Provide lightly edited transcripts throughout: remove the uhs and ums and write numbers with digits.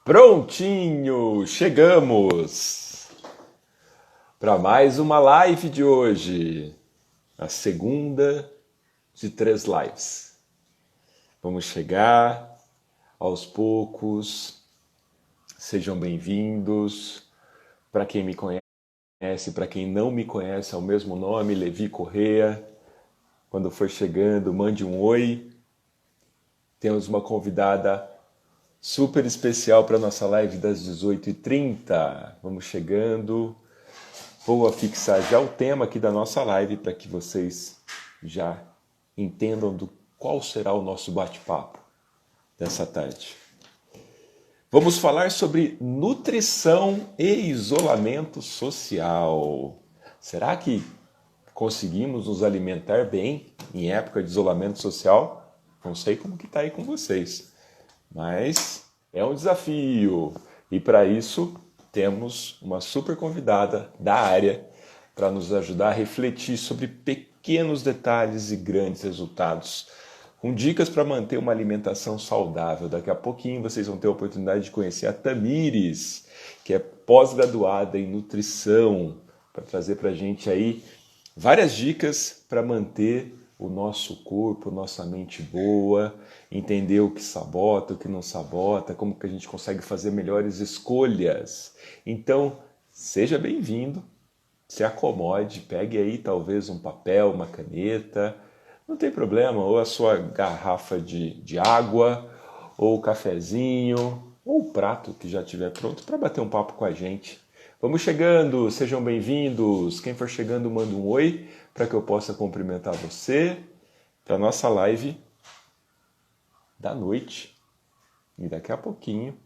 Prontinho, chegamos para mais uma live de hoje, a segunda de 3 lives. Vamos chegar aos poucos, sejam bem-vindos. Para quem me conhece, para quem não me conhece, é o mesmo nome, Levi Correa. Quando for chegando, mande um oi. Temos uma convidada super especial para a nossa live das 18h30. Vamos chegando. Vou afixar já o tema aqui da nossa live para que vocês já entendam qual será o nosso bate-papo dessa tarde. Vamos falar sobre nutrição e isolamento social. Será que conseguimos nos alimentar bem em época de isolamento social? Não sei como que está aí com vocês. Mas é um desafio e para isso temos uma super convidada da área para nos ajudar a refletir sobre pequenos detalhes e grandes resultados, com dicas para manter uma alimentação saudável. Daqui a pouquinho vocês vão ter a oportunidade de conhecer a Tamires, que é pós-graduada em nutrição, para trazer para a gente aí várias dicas para manter o nosso corpo, nossa mente boa, entender o que sabota, o que não sabota, como que a gente consegue fazer melhores escolhas. Então, seja bem-vindo, se acomode, pegue aí talvez um papel, uma caneta, não tem problema, ou a sua garrafa de água, ou o cafezinho, ou o prato que já estiver pronto para bater um papo com a gente. Vamos chegando, sejam bem-vindos. Quem for chegando, manda um oi para que eu possa cumprimentar você para a nossa live da noite. E daqui a pouquinho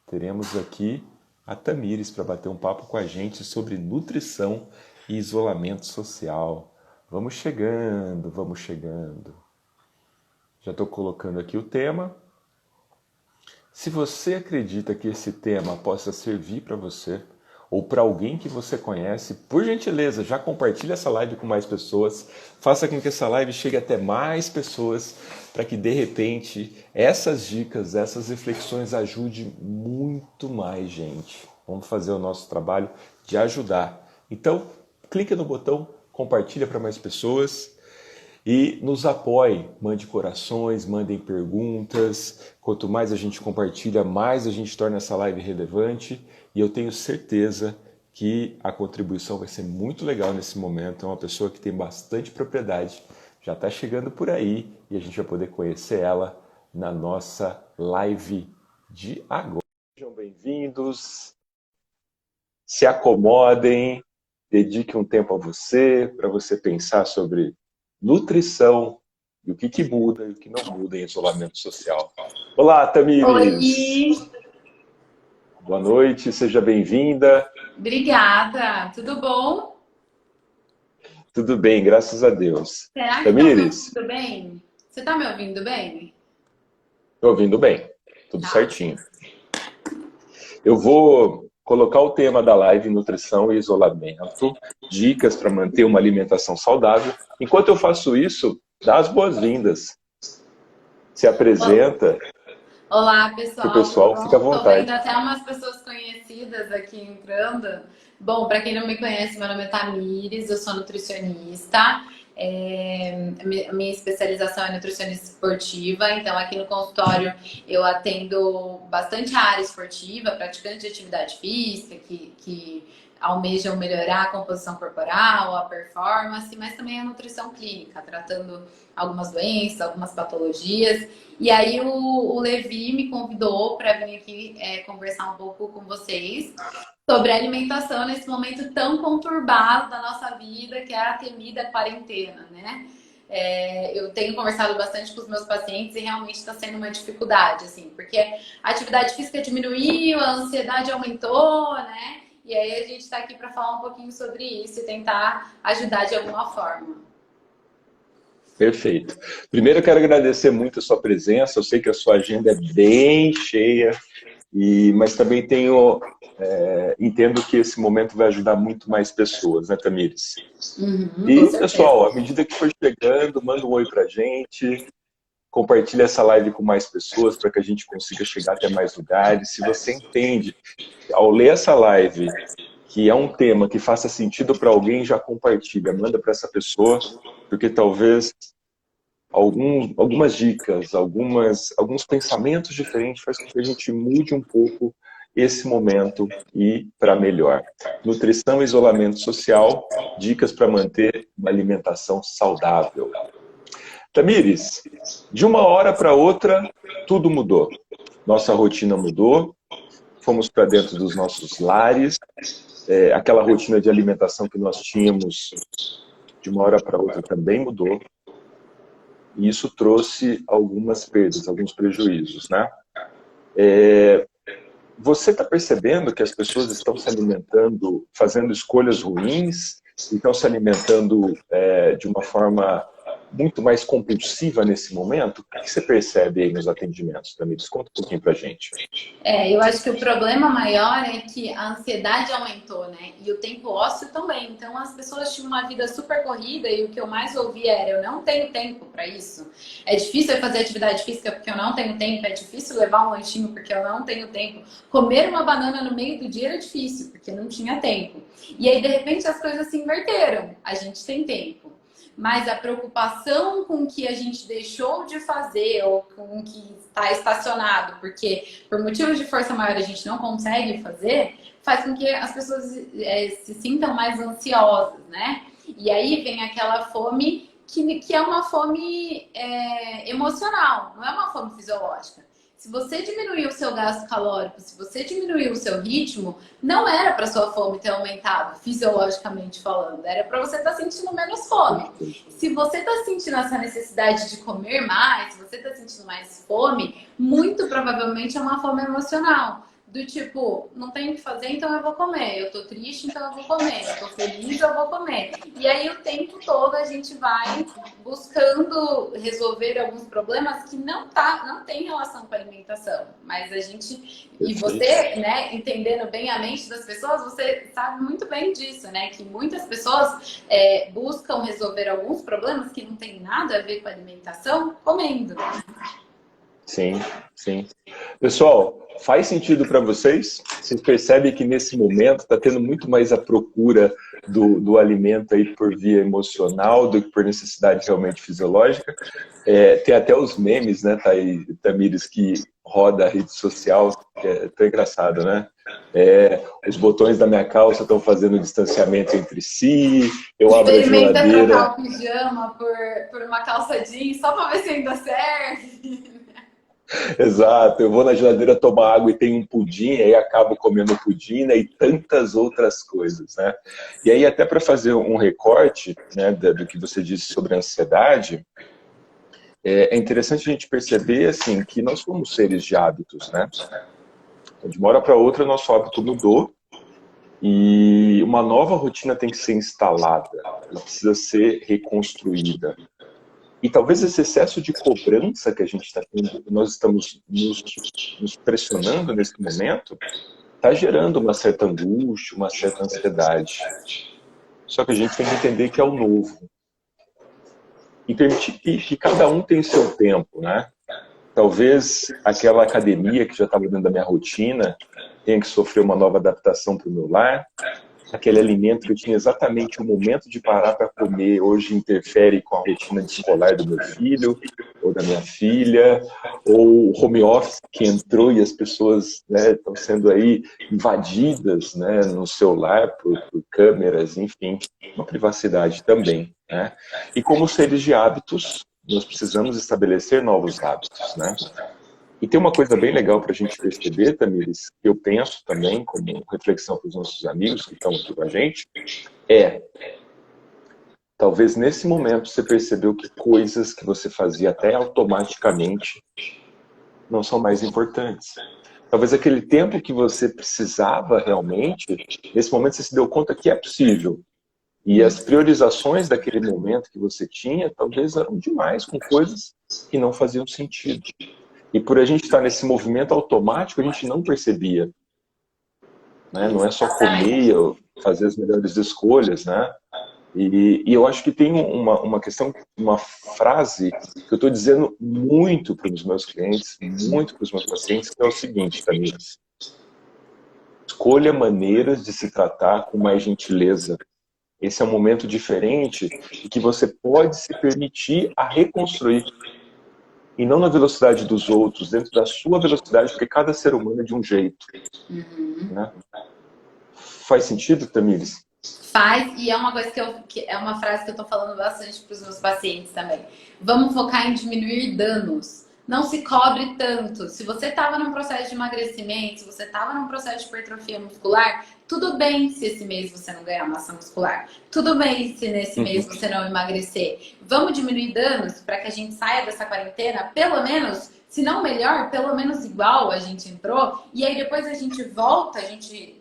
teremos aqui a Tamires para bater um papo com a gente sobre nutrição e isolamento social. Vamos chegando, vamos chegando. Já estou colocando aqui o tema. Se você acredita que esse tema possa servir para você, ou para alguém que você conhece, por gentileza, já compartilhe essa live com mais pessoas, faça com que essa live chegue até mais pessoas, para que de repente essas dicas, essas reflexões ajudem muito mais gente. Vamos fazer o nosso trabalho de ajudar. Então, clique no botão, compartilha para mais pessoas. E nos apoie, mande corações, mandem perguntas. Quanto mais a gente compartilha, mais a gente torna essa live relevante. E eu tenho certeza que a contribuição vai ser muito legal nesse momento. É uma pessoa que tem bastante propriedade, já está chegando por aí e a gente vai poder conhecer ela na nossa live de agora. Sejam bem-vindos, se acomodem, dedique um tempo a você, para você pensar sobre nutrição e o que muda e o que não muda em isolamento social. Olá, Tamires! Oi, Boa noite, seja bem-vinda. obrigada. Tudo bom? Tudo bem, graças a Deus. Será que estão me Tamires, ouvindo bem? Você está me ouvindo bem? estou ouvindo bem, tudo Tá certinho. ótimo. Eu vou colocar o tema da live nutrição e isolamento, dicas para manter uma alimentação saudável. Enquanto eu faço isso, dá as boas-vindas. Se apresenta, Olá, que o pessoal, tudo pessoal fica à bom? Tô vendo vontade. até umas pessoas conhecidas aqui entrando. Bom, para quem não me conhece, meu nome é Tamires, eu sou nutricionista. A minha especialização é nutricionista esportiva, então aqui no consultório eu atendo bastante a área esportiva, praticantes de atividade física que almejam melhorar a composição corporal, a performance, mas também a nutrição clínica, tratando algumas doenças, algumas patologias. E aí o Levi me convidou para vir aqui conversar um pouco com vocês sobre alimentação nesse momento tão conturbado da nossa vida, que é a temida quarentena, né? Eu tenho conversado bastante com os meus pacientes e realmente está sendo uma dificuldade, assim, porque a atividade física diminuiu, a ansiedade aumentou, né? E aí a gente está aqui para falar um pouquinho sobre isso e tentar ajudar de alguma forma. Perfeito. Primeiro, eu quero agradecer muito a sua presença. Eu sei que a sua agenda é bem cheia, mas também entendo que esse momento vai ajudar muito mais pessoas, né, Tamires? Uhum, com E, certeza. pessoal, à medida que for chegando, manda um oi pra gente. compartilhe essa live com mais pessoas para que a gente consiga chegar até mais lugares. Se você entende, ao ler essa live, que é um tema que faça sentido para alguém, já compartilha, manda para essa pessoa, porque talvez algumas dicas, alguns pensamentos diferentes faz com que a gente mude um pouco esse momento e para melhor. Nutrição e isolamento social, dicas para manter uma alimentação saudável. Tamires, de uma hora para outra, tudo mudou. Nossa rotina mudou, fomos para dentro dos nossos lares, aquela rotina de alimentação que nós tínhamos, de uma hora para outra também mudou. E isso trouxe algumas perdas, alguns prejuízos, né? Você está percebendo que as pessoas estão se alimentando, fazendo escolhas ruins, estão se alimentando de uma forma muito mais compulsiva nesse momento? O que você percebe aí nos atendimentos? Também conta um pouquinho pra gente. Eu acho que o problema maior é que a ansiedade aumentou, né? E o tempo ósseo também. Então as pessoas tinham uma vida super corrida e o que eu mais ouvia era: eu não tenho tempo para isso. É difícil eu fazer atividade física porque eu não tenho tempo. É difícil levar um lanchinho porque eu não tenho tempo. Comer uma banana no meio do dia era difícil porque não tinha tempo. E aí de repente as coisas se inverteram. A gente tem tempo. Mas a preocupação com o que a gente deixou de fazer ou com o que está estacionado, porque por motivos de força maior a gente não consegue fazer, faz com que as pessoas se sintam mais ansiosas, né? E aí vem aquela fome que é uma fome emocional, não é uma fome fisiológica. Se você diminuir o seu gasto calórico, se você diminuir o seu ritmo, não era para sua fome ter aumentado, fisiologicamente falando. Era para você estar sentindo menos fome. Se você está sentindo essa necessidade de comer mais, se você está sentindo mais fome, muito provavelmente é uma fome emocional. Do tipo, não tenho o que fazer, então eu vou comer. Eu tô triste, então eu vou comer. Eu tô feliz, eu vou comer. E aí o tempo todo a gente vai buscando resolver alguns problemas que não tem relação com a alimentação. Mas a gente... E você, né, entendendo bem a mente das pessoas, você sabe muito bem disso, né? Que muitas pessoas buscam resolver alguns problemas que não tem nada a ver com a alimentação comendo. Sim, sim. Pessoal, faz sentido para vocês? Vocês percebem que nesse momento está tendo muito mais a procura do alimento aí por via emocional do que por necessidade realmente fisiológica? Tem até os memes, né, Tamires, que roda a rede social, que é tão engraçado, né? Os botões da minha calça estão fazendo distanciamento entre si, eu abro a geladeira... Experimenta trocar o pijama por uma calça jeans só para ver se ainda serve. Exato, eu vou na geladeira tomar água e tem um pudim, aí acabo comendo pudim, né, e tantas outras coisas, né? E aí até para fazer um recorte, né, do que você disse sobre a ansiedade, é interessante a gente perceber assim que nós somos seres de hábitos, né? De uma hora para outra nosso hábito mudou e uma nova rotina tem que ser instalada, ela precisa ser reconstruída. E talvez esse excesso de cobrança que a gente está tendo, nós estamos nos pressionando nesse momento, está gerando uma certa angústia, uma certa ansiedade. Só que a gente tem que entender que é o novo. E permitir que cada um tem seu tempo, né? Talvez aquela academia que já estava dentro da minha rotina tenha que sofrer uma nova adaptação para o meu lar. Aquele alimento que eu tinha exatamente o momento de parar para comer, hoje interfere com a rotina escolar do meu filho ou da minha filha, ou o home office que entrou e as pessoas, né, estão sendo aí invadidas, né, no celular por câmeras, enfim, uma privacidade também, né? E como seres de hábitos, nós precisamos estabelecer novos hábitos, né? E tem uma coisa bem legal para a gente perceber, Tamires, que eu penso também, como reflexão para os nossos amigos que estão aqui com a gente, talvez nesse momento você percebeu que coisas que você fazia até automaticamente não são mais importantes. Talvez aquele tempo que você precisava realmente, nesse momento você se deu conta que é possível. E as priorizações daquele momento que você tinha, talvez eram demais, com coisas que não faziam sentido. E por a gente estar nesse movimento automático, a gente não percebia. Né? Não é só comer ou fazer as melhores escolhas, né? E eu acho que tem uma questão, uma frase que eu estou dizendo muito para os meus clientes, muito para os meus pacientes, que é o seguinte, Tamires: escolha maneiras de se tratar com mais gentileza. Esse é um momento diferente e que você pode se permitir a reconstruir. E não na velocidade dos outros, dentro da sua velocidade, porque cada ser humano é de um jeito. Né? Faz sentido, Tamires? Faz, e é uma coisa que é uma frase que eu tô falando bastante para os meus pacientes também. Vamos focar em diminuir danos. Não se cobre tanto. Se você estava num processo de emagrecimento, se você estava num processo de hipertrofia muscular, tudo bem se esse mês você não ganhar massa muscular. Tudo bem se nesse mês você não emagrecer. Vamos diminuir danos para que a gente saia dessa quarentena, pelo menos, se não melhor, pelo menos igual a gente entrou. E aí depois a gente volta, a gente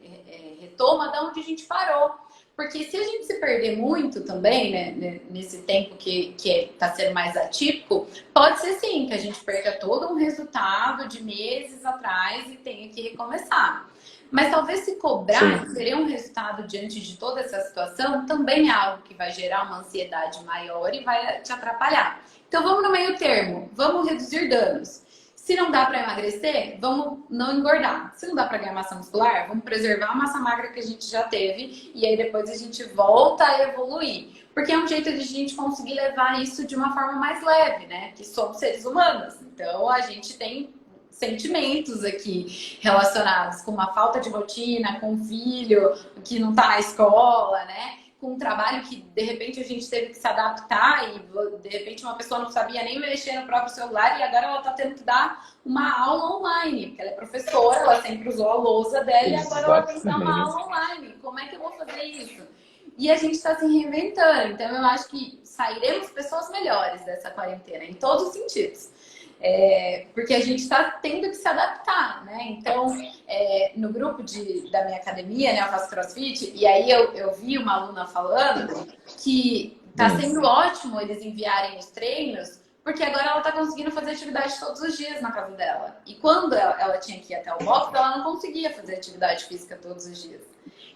retoma de onde a gente parou. Porque se a gente se perder muito também, né, nesse tempo que está sendo mais atípico, pode ser sim que a gente perca todo um resultado de meses atrás e tenha que recomeçar. Mas talvez se cobrar, querer um resultado diante de toda essa situação, também é algo que vai gerar uma ansiedade maior e vai te atrapalhar. Então vamos no meio termo, vamos reduzir danos. Se não dá para emagrecer, vamos não engordar. Se não dá para ganhar massa muscular, vamos preservar a massa magra que a gente já teve e aí depois a gente volta a evoluir. Porque é um jeito de a gente conseguir levar isso de uma forma mais leve, né? Que somos seres humanos. Então a gente tem sentimentos aqui relacionados com uma falta de rotina, com um filho que não está na escola, né? Com um trabalho que de repente a gente teve que se adaptar e de repente uma pessoa não sabia nem mexer no próprio celular e agora ela está tendo que dar uma aula online, porque ela é professora, ela sempre usou a lousa dela e agora ela tem que dar uma aula online. Como é que eu vou fazer isso? E a gente está se reinventando, então eu acho que sairemos pessoas melhores dessa quarentena, em todos os sentidos. Porque a gente está tendo que se adaptar, né? Então, no grupo da minha academia, né, eu faço CrossFit, e aí eu vi uma aluna falando que está sendo ótimo eles enviarem os treinos, porque agora ela está conseguindo fazer atividade todos os dias na casa dela. E quando ela tinha que ir até o box, ela não conseguia fazer atividade física todos os dias.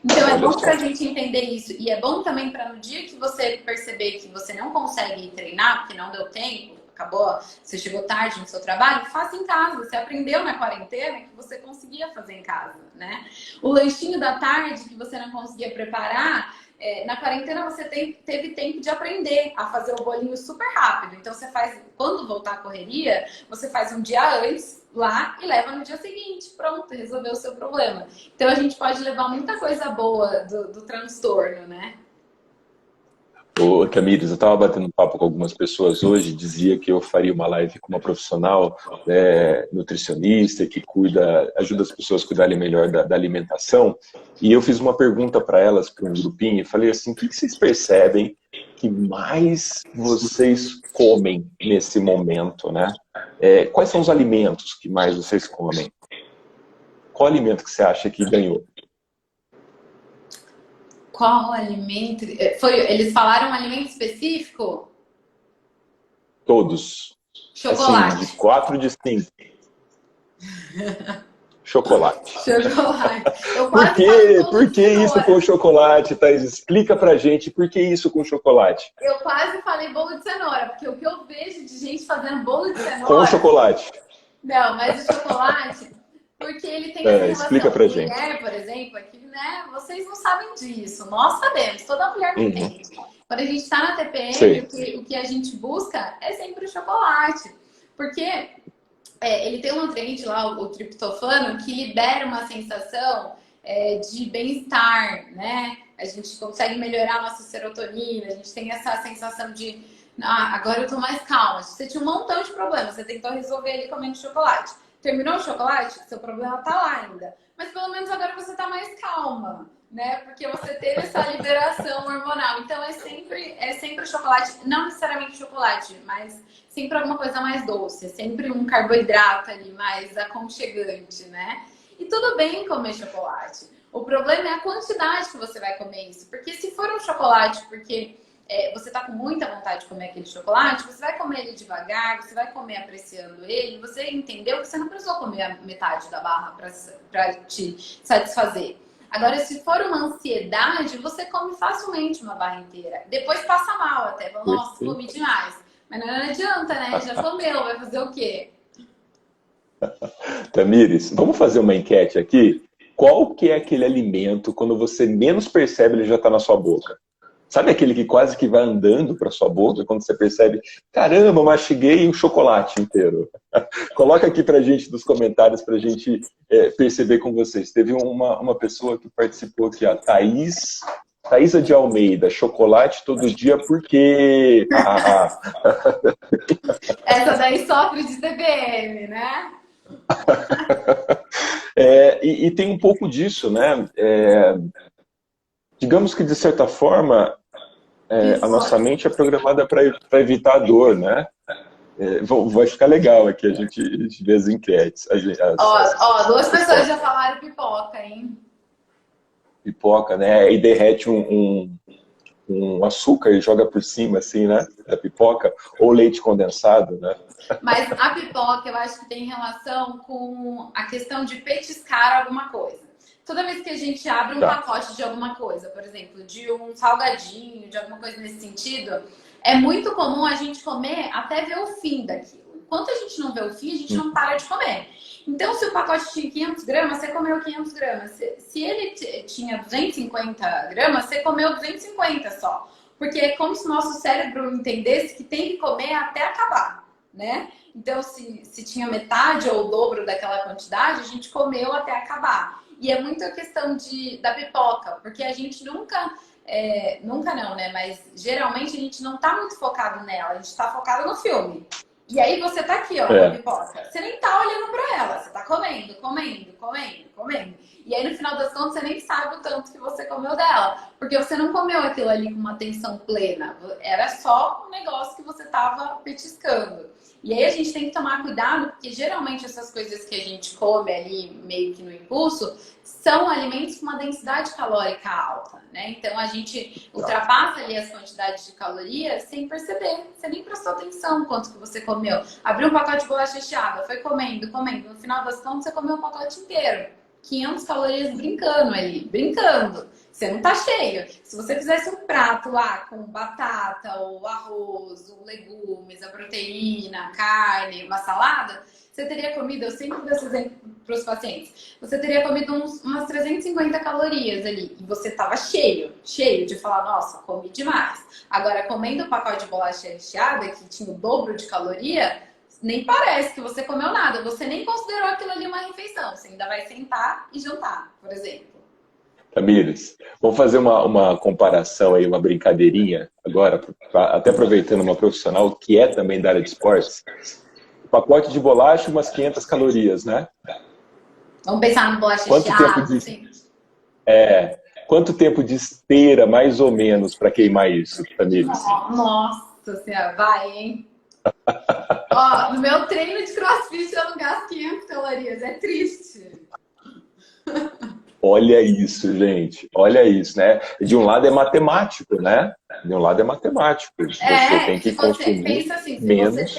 Então é bom para a gente entender isso. E é bom também para no dia que você perceber que você não consegue ir treinar, porque não deu tempo, acabou, você chegou tarde no seu trabalho, faça em casa. Você aprendeu na quarentena que você conseguia fazer em casa, né? O lanchinho da tarde que você não conseguia preparar, na quarentena você teve tempo de aprender a fazer o bolinho super rápido. Então você faz, quando voltar à correria, você faz um dia antes lá e leva no dia seguinte. Pronto, resolveu o seu problema. Então a gente pode levar muita coisa boa do transtorno, né? Ô, Tamires, eu estava batendo um papo com algumas pessoas hoje, dizia que eu faria uma live com uma profissional nutricionista que ajuda as pessoas a cuidarem melhor da alimentação. E eu fiz uma pergunta para elas, para um grupinho, e falei assim: o que vocês percebem que mais vocês comem nesse momento, né? Quais são os alimentos que mais vocês comem? Qual alimento que você acha que ganhou? Qual alimento? Eles falaram um alimento específico? Todos. Chocolate. Assim, de 4 de 5. Chocolate. Chocolate. Eu Por quase falei bolo por de que isso com cenoura. chocolate, Thaís? Explica pra gente por que isso com chocolate. Eu quase falei bolo de cenoura, porque o que eu vejo de gente fazendo bolo de cenoura... Com chocolate. Não, mas o chocolate, porque ele tem essa Explica relação. pra gente. Mulher, por exemplo, aqui, né? Vocês não sabem disso. Nós sabemos, toda mulher tem. Quando a gente está na TPM, o que a gente busca é sempre o chocolate. Porque ele tem um nutriente lá, o triptofano, que libera uma sensação de bem-estar, né? A gente consegue melhorar a nossa serotonina, a gente tem essa sensação de agora eu tô mais calma. Você tinha um montão de problemas, você tentou resolver ele comendo chocolate. Terminou o chocolate, seu problema tá lá ainda. Mas pelo menos agora você tá mais calma, né? Porque você teve essa liberação hormonal. Então é sempre o chocolate, não necessariamente chocolate, mas sempre alguma coisa mais doce, é sempre um carboidrato ali mais aconchegante, né? E tudo bem comer chocolate. O problema é a quantidade que você vai comer isso. Porque se for um chocolate, porque você tá com muita vontade de comer aquele chocolate, você vai comer ele devagar, você vai comer apreciando ele, você entendeu que você não precisou comer a metade da barra para te satisfazer. Agora, se for uma ansiedade, você come facilmente uma barra inteira. Depois passa mal até. Fala, nossa, comi demais. Mas não adianta, né? Já comeu, vai fazer o quê? Tamires, vamos fazer uma enquete aqui? Qual que é aquele alimento, quando você menos percebe, ele já está na sua boca? Sabe aquele que quase que vai andando para sua boca, quando você percebe, caramba, mastiguei um chocolate inteiro. Coloca aqui para a gente nos comentários, para a gente perceber com vocês. Teve uma pessoa que participou aqui, a Thaisa de Almeida, chocolate todo dia porque... Essa daí sofre de TPM, né? E tem um pouco disso, né? Digamos que, de certa forma, a nossa mente é programada para evitar a dor, né? Vai ficar legal aqui a gente ver as enquetes. Ó, duas pessoas já falaram pipoca, hein? Pipoca, né? E derrete um açúcar e joga por cima, assim, né? Da pipoca. Ou leite condensado, né? Mas a pipoca, eu acho que tem relação com a questão de petiscar alguma coisa. Toda vez que a gente abre um pacote de alguma coisa, por exemplo, de um salgadinho, de alguma coisa nesse sentido, é muito comum a gente comer até ver o fim daquilo. Enquanto a gente não vê o fim, a gente não para de comer. Então, se o pacote tinha 500 gramas, você comeu 500 gramas. Se ele tinha 250 gramas, você comeu 250 só. Porque é como se o nosso cérebro entendesse que tem que comer até acabar, né? Então, se tinha metade ou o dobro daquela quantidade, a gente comeu até acabar. E é muito a questão da pipoca, porque a gente nunca não, né? Mas geralmente a gente não tá muito focado nela, a gente tá focado no filme. E aí você tá aqui, ó, com a pipoca. Você nem tá olhando pra ela, você tá comendo, comendo, comendo, comendo. E aí no final das contas você nem sabe o tanto que você comeu dela. Porque você não comeu aquilo ali com uma atenção plena. Era só um negócio que você tava petiscando. E aí a gente tem que tomar cuidado, porque geralmente essas coisas que a gente come ali meio que no impulso são alimentos com uma densidade calórica alta, né? Então a gente ultrapassa ali as quantidades de calorias sem perceber. Você nem prestou atenção quanto que você comeu. Abriu um pacote de bolacha recheada, foi comendo, comendo. No final das contas você comeu o pacote inteiro. 500 calorias brincando ali, brincando. Você não tá cheio. Se você fizesse um prato lá com batata, o arroz, os legumes, a proteína, a carne, uma salada, você teria comido, eu sempre dou esse exemplo para os pacientes, você teria comido umas 350 calorias ali. E você tava cheio de falar, nossa, comi demais. Agora, comendo o pacote de bolacha recheada, que tinha o dobro de caloria, nem parece que você comeu nada. Você nem considerou aquilo ali uma refeição. Você ainda vai sentar e jantar, por exemplo. Tamires, vamos fazer uma comparação aí, uma brincadeirinha agora, até aproveitando uma profissional que é também da área de esportes. O pacote de bolacha, umas 500 calorias, né? Vamos pensar no bolacha Quanto tempo recheada, quanto tempo de esteira, mais ou menos, para queimar isso, Tamires? Nossa senhora, vai, hein? Ó, no meu treino de crossfit eu não gasto 500 calorias, é triste. Olha isso, gente. Olha isso, né? De um lado é matemático, né? De um lado é matemático. Você tem que consumir pensa assim, menos.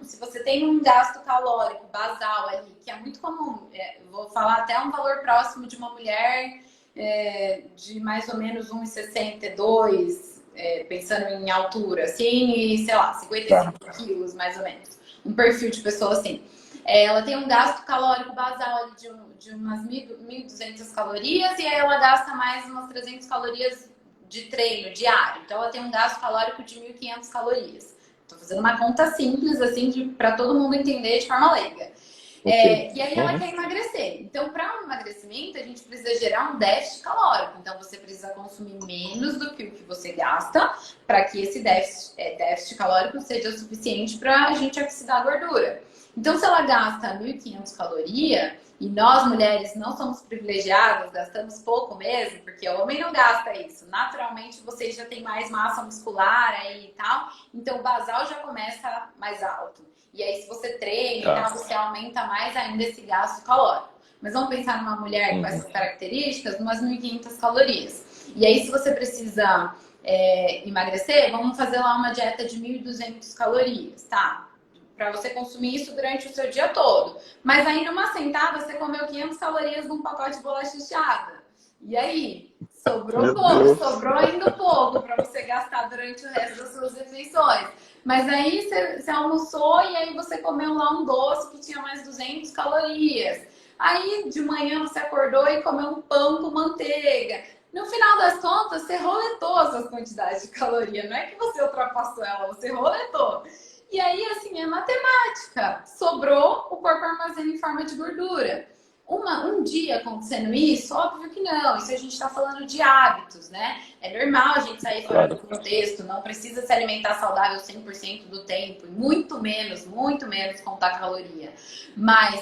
Se você tem um gasto calórico basal ali, que é muito comum, vou falar até um valor próximo de uma mulher de mais ou menos 1,62, pensando em altura, assim, e sei lá, 55 quilos mais ou menos. Um perfil de pessoa assim. Ela tem um gasto calórico basal ali de umas 1.200 calorias e aí ela gasta mais umas 300 calorias de treino diário. Então, ela tem um gasto calórico de 1.500 calorias. Estou fazendo uma conta simples, assim, para todo mundo entender de forma leiga. Okay. E aí, ela quer emagrecer. Então, para um emagrecimento, a gente precisa gerar um déficit calórico. Então, você precisa consumir menos do que o que você gasta para que esse déficit calórico seja suficiente para a gente oxidar a gordura. Então, se ela gasta 1.500 calorias, e nós mulheres não somos privilegiadas, gastamos pouco mesmo, porque o homem não gasta isso. Naturalmente, vocês já têm mais massa muscular aí e tal, então o basal já começa mais alto. E aí, se você treina e tal, você aumenta mais ainda esse gasto calórico. Mas vamos pensar numa mulher com essas características, umas 1.500 calorias. E aí, se você precisa emagrecer, vamos fazer lá uma dieta de 1.200 calorias, tá? Para você consumir isso durante o seu dia todo. Mas aí numa sentada você comeu 500 calorias num pacote de bolacha recheada. E aí? Sobrou Meu pouco, Deus. sobrou ainda pouco para você gastar durante o resto das suas refeições. Mas aí você almoçou e aí você comeu lá um doce que tinha mais 200 calorias. Aí de manhã você acordou e comeu um pão com manteiga. No final das contas, você roletou essas quantidades de caloria. Não é que você ultrapassou ela, você roletou. E aí, assim, é matemática. Sobrou, o corpo armazena em forma de gordura. Um dia acontecendo isso? Óbvio que não. Isso a gente está falando de hábitos, né? É normal a gente sair fora do Claro. contexto, não precisa se alimentar saudável 100% do tempo, e muito menos contar caloria. Mas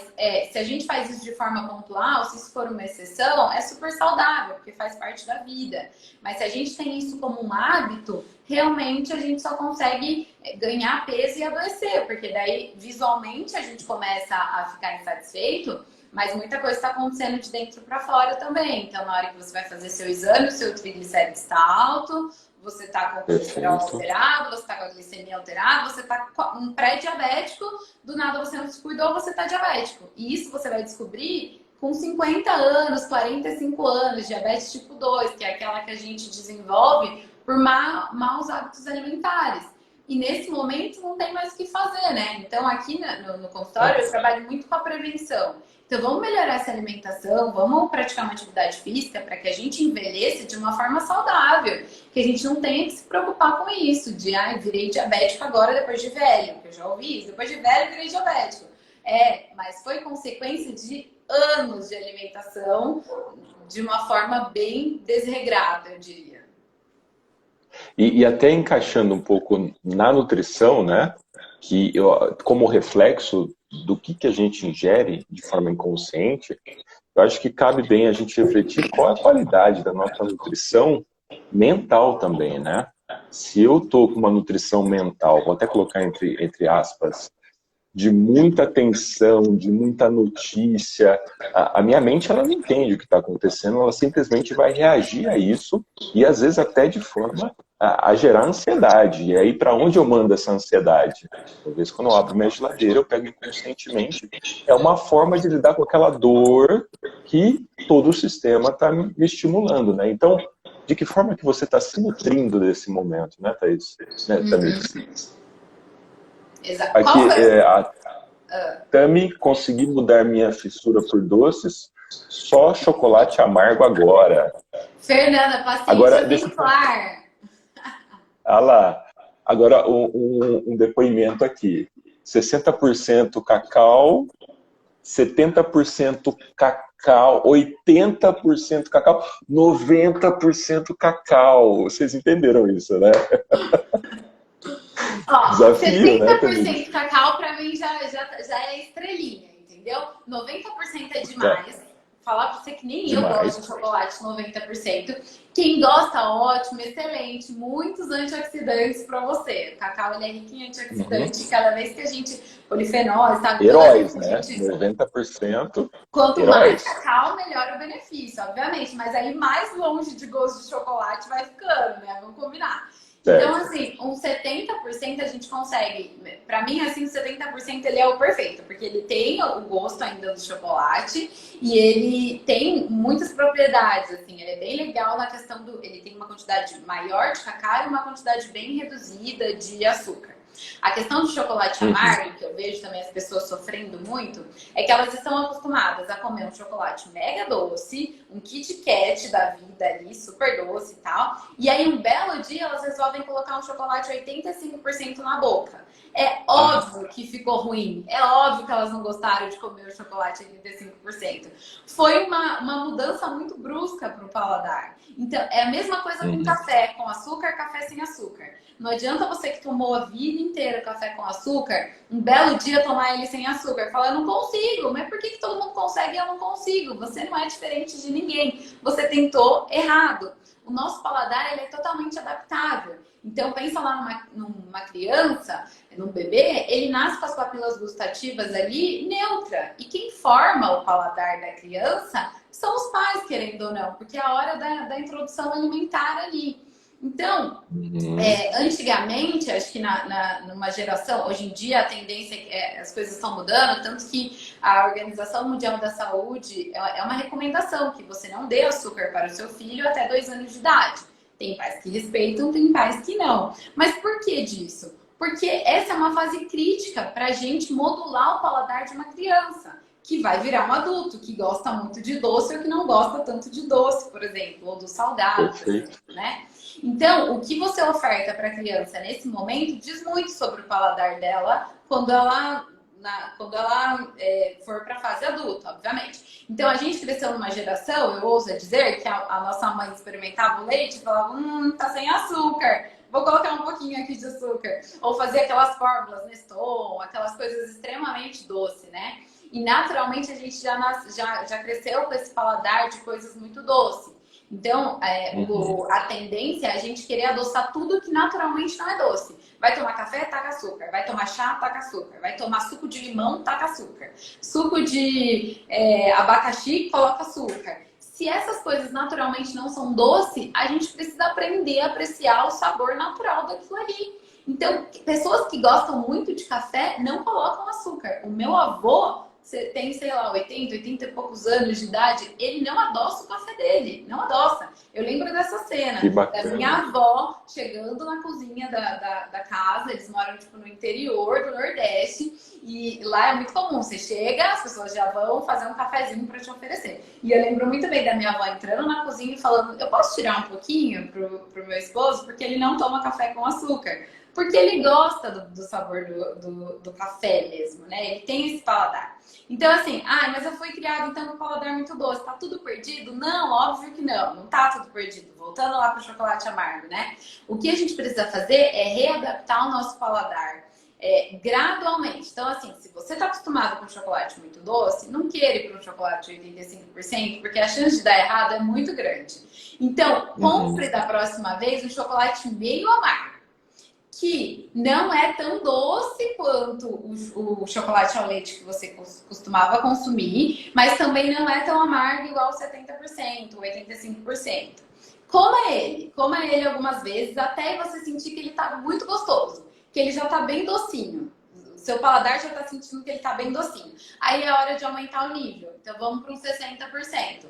se a gente faz isso de forma pontual, se isso for uma exceção, é super saudável, porque faz parte da vida. Mas se a gente tem isso como um hábito, realmente a gente só consegue ganhar peso e adoecer, porque daí visualmente a gente começa a ficar insatisfeito, mas muita coisa está acontecendo de dentro para fora também. Então, na hora que você vai fazer seu exame, o seu triglicérido está alto, você está com o colesterol Perfeito. alterado, você está com a glicemia alterada, você está com um pré-diabético, do nada você não se cuidou, você está diabético. E isso você vai descobrir com 50 anos, 45 anos, diabetes tipo 2, que é aquela que a gente desenvolve por maus hábitos alimentares. E nesse momento não tem mais o que fazer, né? Então aqui no consultório eu trabalho muito com a prevenção. Então vamos melhorar essa alimentação, vamos praticar uma atividade física para que a gente envelheça de uma forma saudável, que a gente não tenha que se preocupar com isso, de virei diabético agora depois de velho, que eu já ouvi isso, depois de velho virei diabético. Mas foi consequência de anos de alimentação de uma forma bem desregrada, eu diria. E até encaixando um pouco na nutrição, né? Que como reflexo do que a gente ingere de forma inconsciente, eu acho que cabe bem a gente refletir qual é a qualidade da nossa nutrição mental também, né? Se eu estou com uma nutrição mental, vou até colocar entre aspas, de muita tensão, de muita notícia. A minha mente ela não entende o que está acontecendo, ela simplesmente vai reagir a isso e às vezes até de forma a gerar ansiedade. E aí para onde eu mando essa ansiedade? Talvez quando eu abro minha geladeira eu pego inconscientemente. É uma forma de lidar com aquela dor que todo o sistema está me estimulando, né? Então, de que forma que você está se nutrindo desse momento, né, Thaís? Né, Tamires? Exato. Aqui, Qual foi? a Tami, consegui mudar minha fissura por doces, só chocolate amargo agora. Fernanda, paciente Agora, deixa eu... exemplar. Ah lá. Agora, um depoimento aqui. 60% cacau, 70% cacau, 80% cacau, 90% cacau. Vocês entenderam isso, né? Ó, Desafio, né, 70% Tamires? cacau pra mim já é estrelinha, entendeu? 90% é É, demais. Falar pra você que nem eu gosto de demais. chocolate 90%. Quem gosta, ótimo, excelente. Muitos antioxidantes pra você. O cacau ele é rico em Uhum. antioxidantes. Cada vez que a gente. Polifenóis, sabe? Toda vez Heróis, que a né? gente. 90% Quanto mais heróis. cacau, melhor o benefício, obviamente. Mas aí mais longe de gosto de chocolate vai ficando, né? Vamos combinar. Então, Certo. assim, uns 70% a gente consegue. Pra mim, assim, o 70% ele é o perfeito, porque ele tem o gosto ainda do chocolate e ele tem muitas propriedades, assim, ele é bem legal na questão do. Ele tem uma quantidade maior de cacau e uma quantidade bem reduzida de açúcar. A questão do chocolate Uhum. amargo, que eu vejo também as pessoas sofrendo muito, é que elas estão acostumadas a comer um chocolate mega doce, um Kit Kat da vida ali, super doce e tal. E aí, um belo dia, elas resolvem colocar um chocolate 85% na boca. É Ah, óbvio que ficou ruim. É óbvio que elas não gostaram de comer o chocolate 85%. Foi uma mudança muito brusca para o paladar. Então, é a mesma coisa com uhum. café, com açúcar, café sem açúcar. Não adianta você que tomou a vida inteira café com açúcar, um belo dia tomar ele sem açúcar. Falar, eu não consigo. Mas por que todo mundo consegue e eu não consigo? Você não é diferente de ninguém. Você tentou errado. O nosso paladar ele é totalmente adaptável. Então, pensa lá numa criança, num bebê, ele nasce com as papilas gustativas ali neutra. E quem forma o paladar da criança são os pais, querendo ou não, porque é a hora da introdução alimentar ali. Então, antigamente, acho que numa geração, hoje em dia a tendência as coisas estão mudando, tanto que a Organização Mundial da Saúde é uma recomendação que você não dê açúcar para o seu filho até 2 anos de idade. Tem pais que respeitam, tem pais que não. Mas por que disso? Porque essa é uma fase crítica para a gente modular o paladar de uma criança, que vai virar um adulto, que gosta muito de doce ou que não gosta tanto de doce, por exemplo, ou do salgado, por exemplo, né? Então, o que você oferta para a criança nesse momento diz muito sobre o paladar dela quando ela for para a fase adulta, obviamente. Então, a gente cresceu numa geração, eu ouso dizer, que a nossa mãe experimentava o leite e falava, tá sem açúcar, vou colocar um pouquinho aqui de açúcar. Ou fazia aquelas fórmulas Neston, aquelas coisas extremamente doces, né? E naturalmente a gente já cresceu com esse paladar de coisas muito doces. Então, a tendência é a gente querer adoçar tudo que naturalmente não é doce. Vai tomar café, taca açúcar. Vai tomar chá, taca açúcar. Vai tomar suco de limão, taca açúcar. Suco de abacaxi, coloca açúcar. Se essas coisas naturalmente não são doce, a gente precisa aprender a apreciar o sabor natural daquilo ali. Então, pessoas que gostam muito de café não colocam açúcar. O meu avô tem, sei lá, 80 e poucos anos de idade, ele não adoça o café dele, não adoça. Eu lembro dessa cena, da minha avó chegando na cozinha da casa, eles moram, tipo, no interior do Nordeste, e lá é muito comum, você chega, as pessoas já vão fazer um cafezinho para te oferecer. E eu lembro muito bem da minha avó entrando na cozinha e falando, eu posso tirar um pouquinho pro meu esposo, porque ele não toma café com açúcar. Porque ele gosta do sabor do café mesmo, né? Ele tem esse paladar. Então, assim, mas eu fui criada então com um paladar muito doce. Tá tudo perdido? Não, óbvio que não. Não tá tudo perdido. Voltando lá pro chocolate amargo, né? O que a gente precisa fazer é readaptar o nosso paladar gradualmente. Então, assim, se você tá acostumado com chocolate muito doce, não queira ir para um chocolate 85%, porque a chance de dar errado é muito grande. Então, compre da próxima vez um chocolate meio amargo, que não é tão doce quanto o chocolate ao leite que você costumava consumir, mas também não é tão amargo igual 70%, 85%. Coma ele algumas vezes até você sentir que ele está muito gostoso, que ele já está bem docinho. O seu paladar já está sentindo que ele está bem docinho. Aí é hora de aumentar o nível. Então vamos para uns 60%.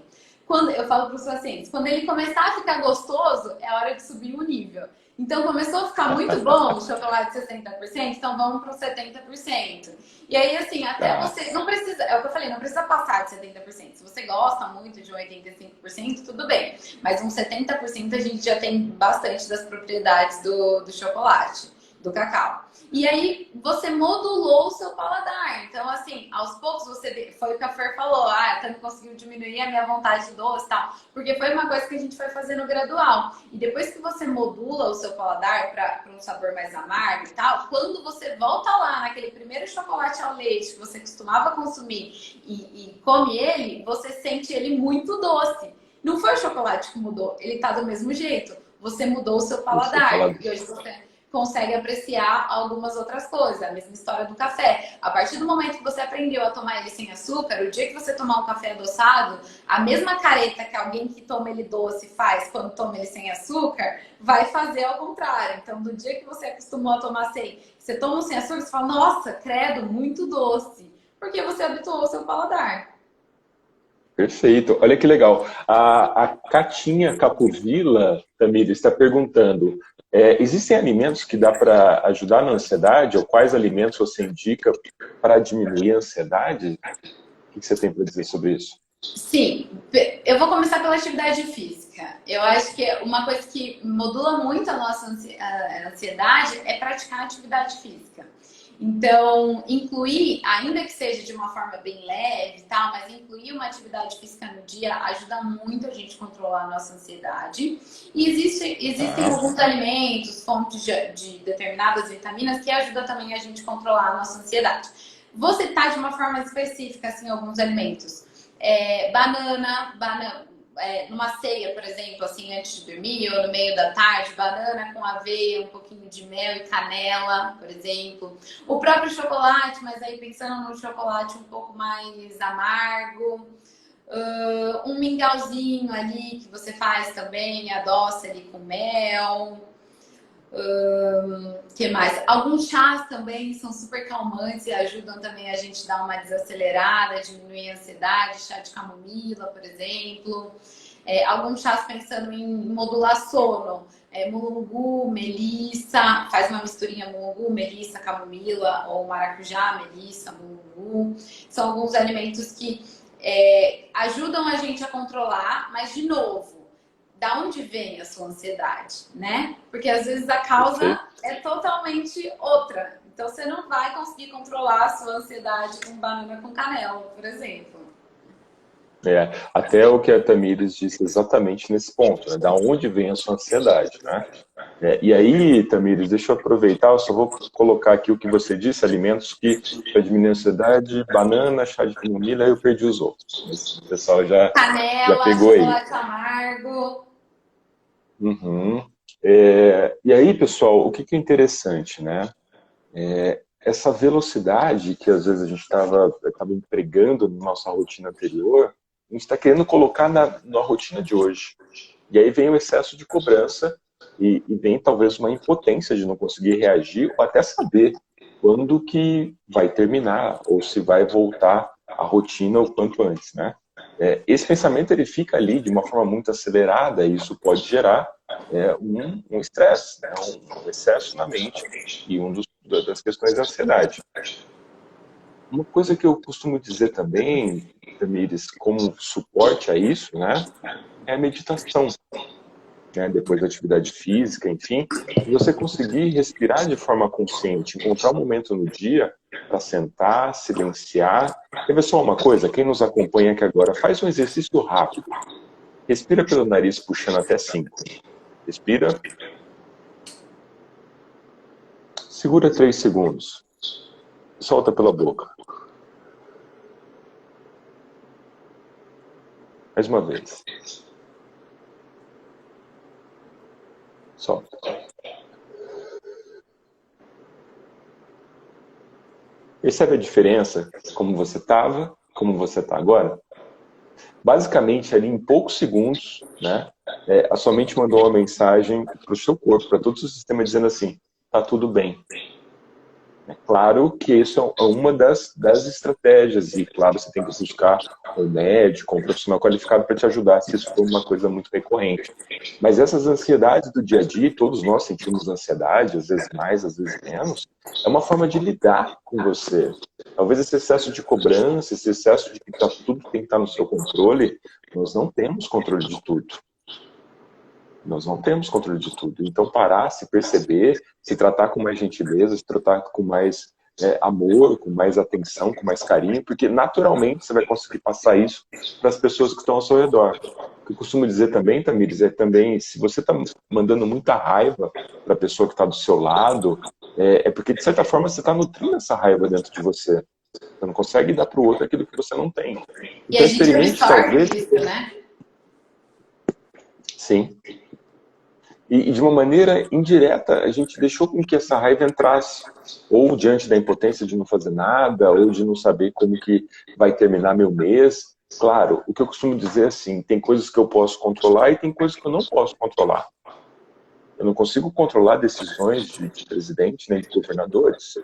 Quando eu falo para os pacientes, quando ele começar a ficar gostoso, é hora de subir o nível. Então, começou a ficar muito bom o chocolate 60%, então vamos para os 70%. E aí, assim, até você... Não precisa... É o que eu falei, não precisa passar de 70%. Se você gosta muito de um 85%, tudo bem. Mas uns 70% a gente já tem bastante das propriedades do chocolate, do cacau. E aí, você modulou o seu paladar. Então, assim, aos poucos você... Foi o que a Fer falou. Tanto conseguiu diminuir a minha vontade de doce e tal. Porque foi uma coisa que a gente foi fazendo gradual. E depois que você modula o seu paladar para um sabor mais amargo e tal, quando você volta lá naquele primeiro chocolate ao leite que você costumava consumir e come ele, você sente ele muito doce. Não foi o chocolate que mudou, ele tá do mesmo jeito. Você mudou o seu paladar. E hoje você consegue apreciar algumas outras coisas. A mesma história do café. A partir do momento que você aprendeu a tomar ele sem açúcar, o dia que você tomar um café adoçado, a mesma careta que alguém que toma ele doce faz quando toma ele sem açúcar, vai fazer ao contrário. Então, do dia que você acostumou a tomar sem, você toma um sem açúcar, você fala, nossa, credo, muito doce. Porque você habituou o seu paladar. Perfeito, olha que legal. A Catinha Capovilla, Tamires, está perguntando, existem alimentos que dá para ajudar na ansiedade? Ou quais alimentos você indica para diminuir a ansiedade? O que você tem para dizer sobre isso? Sim, eu vou começar pela atividade física. Eu acho que uma coisa que modula muito a nossa ansiedade é praticar atividade física. Então, incluir, ainda que seja de uma forma bem leve e tal, mas incluir uma atividade física no dia ajuda muito a gente a controlar a nossa ansiedade. E existem alguns alimentos, fontes de determinadas vitaminas que ajudam também a gente a controlar a nossa ansiedade. Vou citar de uma forma específica, assim, alguns alimentos. Banana, numa ceia, por exemplo, assim, antes de dormir ou no meio da tarde, banana com aveia, um pouquinho de mel e canela, por exemplo. O próprio chocolate, mas aí pensando no chocolate um pouco mais amargo. Um mingauzinho ali que você faz também, adoça ali com mel. Que mais? Alguns chás também são super calmantes e ajudam também a gente a dar uma desacelerada, diminuir a ansiedade. Chá de camomila, por exemplo. Alguns chás pensando em modular sono. Mulungu, melissa, faz uma misturinha mulungu, melissa, camomila, ou maracujá, melissa, mulungu. São alguns alimentos que ajudam a gente a controlar, mas de novo, da onde vem a sua ansiedade, né? Porque às vezes a causa é totalmente outra. Então você não vai conseguir controlar a sua ansiedade com banana com canela, por exemplo. Até o que a Tamires disse exatamente nesse ponto, né? Da onde vem a sua ansiedade, né? E aí, Tamires, deixa eu aproveitar, eu só vou colocar aqui o que você disse, alimentos que para diminuir a ansiedade, banana, chá de camomila, aí eu perdi os outros. Mas o pessoal já pegou aí. Chocolate amargo. Uhum. E aí, pessoal, o que é interessante, né? Essa velocidade que às vezes a gente estava empregando na nossa rotina anterior, a gente está querendo colocar na rotina de hoje. E aí vem o excesso de cobrança e vem talvez uma impotência de não conseguir reagir ou até saber quando que vai terminar ou se vai voltar à rotina o quanto antes, né? Esse pensamento ele fica ali de uma forma muito acelerada e isso pode gerar um estresse, né? Um excesso na mente e das questões da ansiedade. Uma coisa que eu costumo dizer também, Tamires, como suporte a isso, né, é a meditação, né, depois da atividade física, enfim, você conseguir respirar de forma consciente, encontrar um momento no dia para sentar, silenciar. Quer ver só uma coisa? Quem nos acompanha aqui agora, faz um exercício rápido. Respira pelo nariz, puxando até 5. Respira. Segura 3 segundos. Solta pela boca. Mais uma vez. Solta. Percebe a diferença? Como você estava, como você está agora? Basicamente, ali em poucos segundos, né, a sua mente mandou uma mensagem para o seu corpo, para todo o seu sistema, dizendo assim, tá tudo bem. É claro que isso é uma das estratégias e, claro, você tem que buscar um médico, um profissional qualificado para te ajudar se isso for uma coisa muito recorrente. Mas essas ansiedades do dia a dia, todos nós sentimos ansiedade, às vezes mais, às vezes menos, é uma forma de lidar com você. Talvez esse excesso de cobrança, esse excesso de que tudo tem que estar no seu controle, nós não temos controle de tudo. Nós não temos controle de tudo. Então, parar, se perceber, se tratar com mais gentileza, se tratar com mais amor, com mais atenção, com mais carinho, porque naturalmente você vai conseguir passar isso para as pessoas que estão ao seu redor. O que eu costumo dizer também, Tamires, é também, se você está mandando muita raiva para a pessoa que está do seu lado, é porque, de certa forma, você está nutrindo essa raiva dentro de você. Você não consegue dar para o outro aquilo que você não tem. Então, experimente, talvez... Isso, né? Sim. E de uma maneira indireta, a gente deixou com que essa raiva entrasse, ou diante da impotência de não fazer nada, ou de não saber como que vai terminar meu mês. Claro, o que eu costumo dizer é assim, tem coisas que eu posso controlar e tem coisas que eu não posso controlar. Eu não consigo controlar decisões de presidente, nem de governadores,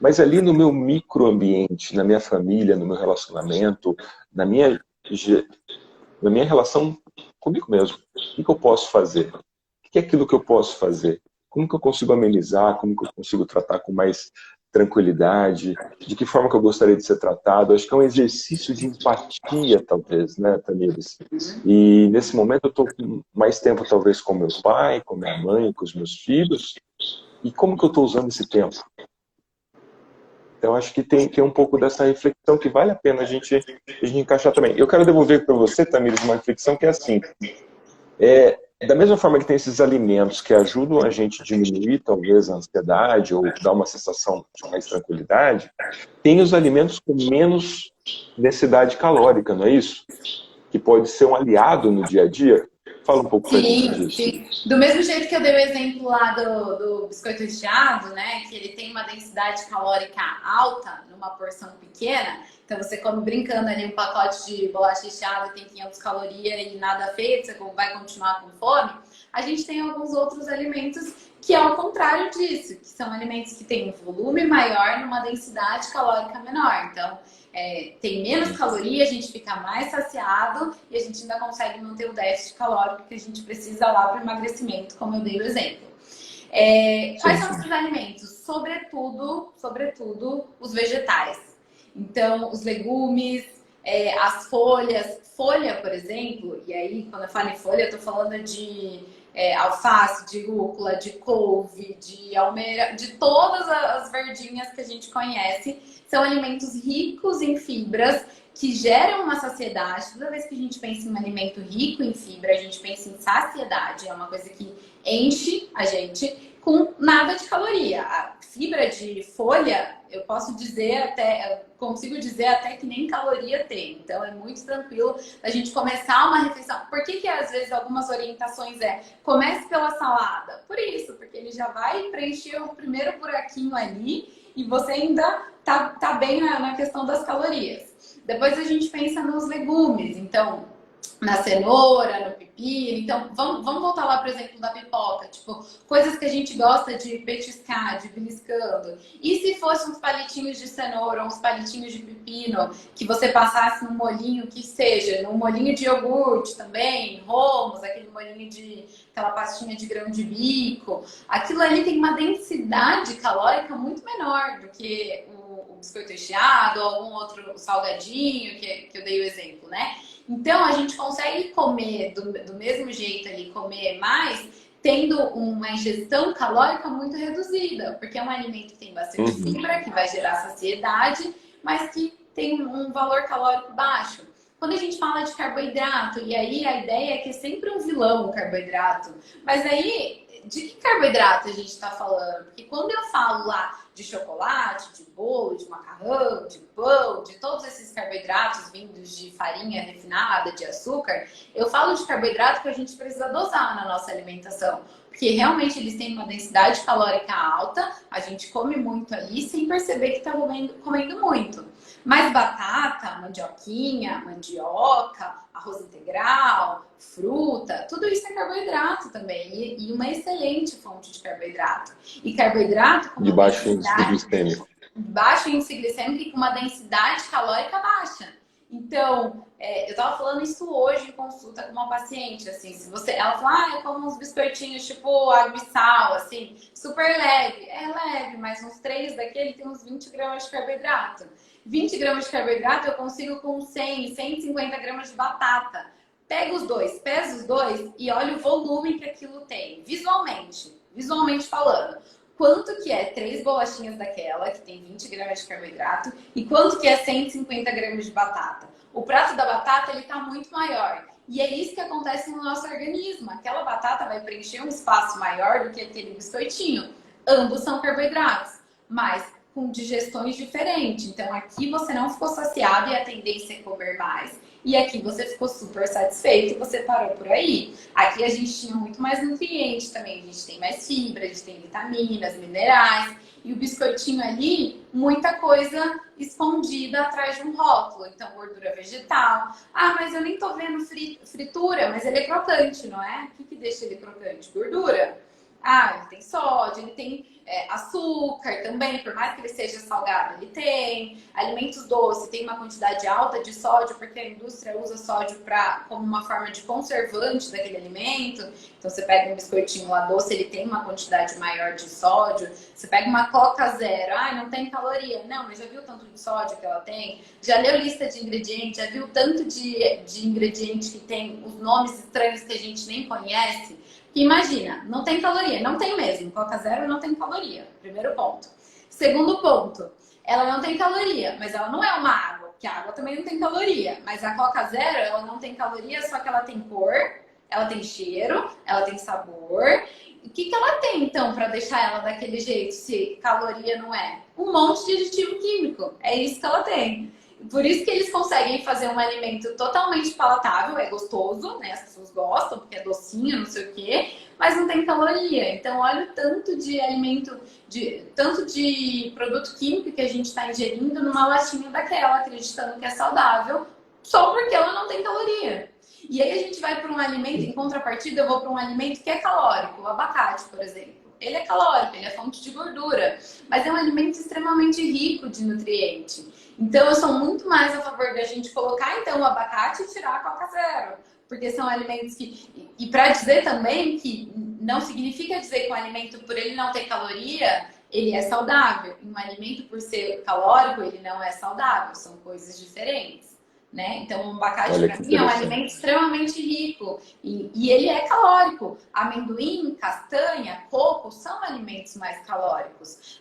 mas ali no meu microambiente, na minha família, no meu relacionamento, na minha relação comigo mesmo, o que eu posso fazer? O que é aquilo que eu posso fazer? Como que eu consigo amenizar? Como que eu consigo tratar com mais tranquilidade? De que forma que eu gostaria de ser tratado? Acho que é um exercício de empatia, talvez, né, Tamires? E nesse momento eu estou com mais tempo, talvez, com meu pai, com minha mãe, com os meus filhos. E como que eu estou usando esse tempo? Então, acho que tem um pouco dessa reflexão que vale a pena a gente encaixar também. Eu quero devolver para você, Tamires, uma reflexão que é assim. Da mesma forma que tem esses alimentos que ajudam a gente a diminuir, talvez, a ansiedade ou dar uma sensação de mais tranquilidade, tem os alimentos com menos densidade calórica, não é isso? Que pode ser um aliado no dia a dia. Fala um pouco pra gente Sim, disso. sim. Do mesmo jeito que eu dei o exemplo lá do biscoito recheado, né? Que ele tem uma densidade calórica alta numa porção pequena. Então você come brincando ali um pacote de bolacha recheada tem 500 calorias e nada feito, você vai continuar com fome. A gente tem alguns outros alimentos que é ao contrário disso, que são alimentos que têm um volume maior numa densidade calórica menor. Então, tem menos caloria, a gente fica mais saciado e a gente ainda consegue manter o déficit calórico que a gente precisa lá para o emagrecimento, como eu dei o exemplo. Quais são esses alimentos? Sobretudo os vegetais. Então, os legumes, as folhas. Folha, por exemplo, e aí quando eu falo em folha, eu estou falando de alface, de rúcula, de couve, de almeira, de todas as verdinhas que a gente conhece. São alimentos ricos em fibras que geram uma saciedade. Toda vez que a gente pensa em um alimento rico em fibra, a gente pensa em saciedade. É uma coisa que enche a gente com nada de caloria. A fibra de folha, eu posso dizer até, consigo dizer até que nem caloria tem. Então é muito tranquilo a gente começar uma refeição. Por que às vezes algumas orientações comece pela salada? Por isso, porque ele já vai preencher o primeiro buraquinho ali e você ainda tá bem na questão das calorias. Depois a gente pensa nos legumes, então na cenoura, no pepino. Então, vamos voltar lá, por exemplo, da pipoca. Tipo, coisas que a gente gosta de petiscar, de beliscando. E se fosse uns palitinhos de cenoura, uns palitinhos de pepino, que você passasse num molhinho que seja, num molhinho de iogurte também, romos, aquele molhinho aquela pastinha de grão de bico. Aquilo ali tem uma densidade calórica muito menor do que o biscoito recheado ou algum outro salgadinho, que eu dei o exemplo, né? Então, a gente consegue comer do mesmo jeito ali, comer mais, tendo uma ingestão calórica muito reduzida, porque é um alimento que tem bastante fibra, que vai gerar saciedade, mas que tem um valor calórico baixo. Quando a gente fala de carboidrato, e aí a ideia é que é sempre um vilão o carboidrato, mas aí de que carboidrato a gente está falando? Porque quando eu falo lá de chocolate, de bolo, de macarrão, de pão, de todos esses carboidratos vindos de farinha refinada, de açúcar, eu falo de carboidrato que a gente precisa dosar na nossa alimentação. Porque realmente eles têm uma densidade calórica alta, a gente come muito ali sem perceber que está comendo muito. Mas batata, mandioquinha, mandioca, arroz integral, fruta, tudo isso é carboidrato também. E uma excelente fonte de carboidrato. E carboidrato com De baixo índice glicêmico. baixo índice glicêmico e com uma densidade calórica baixa. Então, eu tava falando isso hoje em consulta com uma paciente, assim, ela fala, eu como uns biscoitinhos tipo água e sal, assim, super leve. É leve, mas uns 3 daquele tem uns 20 gramas de carboidrato. 20 gramas de carboidrato eu consigo com 150 gramas de batata. Pega os dois, pesa os dois e olha o volume que aquilo tem, visualmente falando. Quanto que é 3 bolachinhas daquela, que tem 20 gramas de carboidrato, e quanto que é 150 gramas de batata. O prato da batata, ele tá muito maior. E é isso que acontece no nosso organismo. Aquela batata vai preencher um espaço maior do que aquele biscoitinho. Ambos são carboidratos, mas com digestões diferentes. Então, aqui você não ficou saciado e a tendência é comer mais. E aqui você ficou super satisfeito e você parou por aí. Aqui a gente tinha muito mais nutrientes também. A gente tem mais fibra, a gente tem vitaminas, minerais. E o biscoitinho ali, muita coisa escondida atrás de um rótulo. Então, gordura vegetal. Ah, mas eu nem tô vendo fritura, mas ele é crocante, não é? O que deixa ele crocante? Gordura. Ah, ele tem sódio, ele tem açúcar também, por mais que ele seja salgado, ele tem. Alimentos doces, tem uma quantidade alta de sódio, porque a indústria usa sódio como uma forma de conservante daquele alimento. Então, você pega um biscoitinho lá doce, ele tem uma quantidade maior de sódio. Você pega uma Coca Zero, não tem caloria. Não, mas já viu o tanto de sódio que ela tem? Já leu lista de ingredientes? Já viu o tanto de ingredientes que tem, os nomes estranhos que a gente nem conhece? Imagina, não tem caloria, não tem mesmo. Coca Zero não tem caloria, primeiro ponto. Segundo ponto, ela não tem caloria, mas ela não é uma água, porque a água também não tem caloria. Mas a Coca Zero, ela não tem caloria, só que ela tem cor, ela tem cheiro, ela tem sabor. O que ela tem, então, para deixar ela daquele jeito, se caloria não é? Um monte de aditivo químico, é isso que ela tem. Por isso que eles conseguem fazer um alimento totalmente palatável, é gostoso, né? As pessoas gostam, porque é docinho, não sei o quê, mas não tem caloria. Então, olha o tanto de alimento, tanto de produto químico que a gente está ingerindo numa latinha daquela, acreditando que é saudável, só porque ela não tem caloria. E aí a gente vai para um alimento, em contrapartida, eu vou para um alimento que é calórico, o abacate, por exemplo. Ele é calórico, ele é fonte de gordura, mas é um alimento extremamente rico de nutriente. Então, eu sou muito mais a favor da gente colocar, então, o abacate e tirar a Coca Zero. Porque são alimentos que... E para dizer também que não significa dizer que um alimento, por ele não ter caloria, ele é saudável. E um alimento, por ser calórico, ele não é saudável. São coisas diferentes. Né? Então, o abacate, para mim, é um alimento extremamente rico e ele é calórico. Amendoim, castanha, coco são alimentos mais calóricos.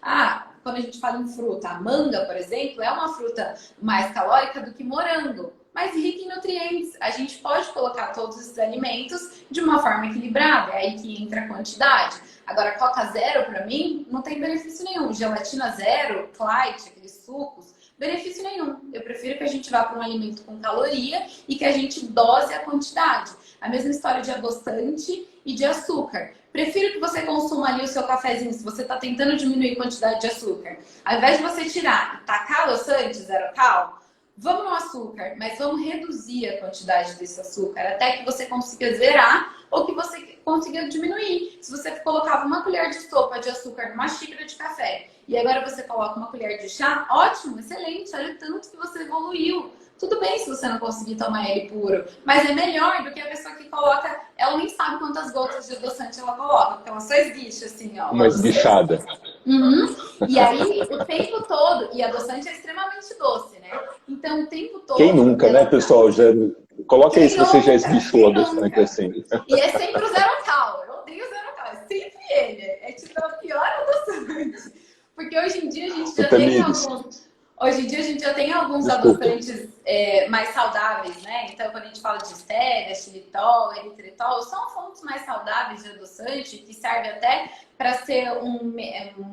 Quando a gente fala em fruta, a manga, por exemplo, é uma fruta mais calórica do que morango, mas rica em nutrientes. A gente pode colocar todos esses alimentos de uma forma equilibrada, é aí que entra a quantidade. Agora, Coca Zero, para mim, não tem benefício nenhum. Gelatina zero, Clyde, aqueles sucos, benefício nenhum. Eu prefiro que a gente vá para um alimento com caloria e que a gente dose a quantidade. A mesma história de adoçante e de açúcar. Prefiro que você consuma ali o seu cafezinho, se você está tentando diminuir a quantidade de açúcar. Ao invés de você tirar e tacar adoçante, zero cal, vamos no açúcar, mas vamos reduzir a quantidade desse açúcar até que você consiga zerar ou que você consiga diminuir. Se você colocava uma colher de sopa de açúcar numa xícara de café e agora você coloca uma colher de chá, ótimo, excelente, olha o tanto que você evoluiu. Tudo bem se você não conseguir tomar ele puro, mas é melhor do que a pessoa que coloca, ela nem sabe quantas gotas de adoçante ela coloca, porque ela só esguicha assim, ó. Uma esguichada. Uhum. E aí, o tempo todo, e adoçante é extremamente doce, né? Então, o tempo todo... Quem nunca, né, pessoal? Coloca aí se você já esguichou adoçante assim. E é sempre o zero cal, eu odeio o zero cal, é sempre ele. É tipo o pior adoçante. Porque hoje em dia a gente já tem alguns... Hoje em dia a gente já tem alguns adoçantes mais saudáveis, né? Então, quando a gente fala de stevia, xilitol, eritritol, são fontes mais saudáveis de adoçante que servem até para ser um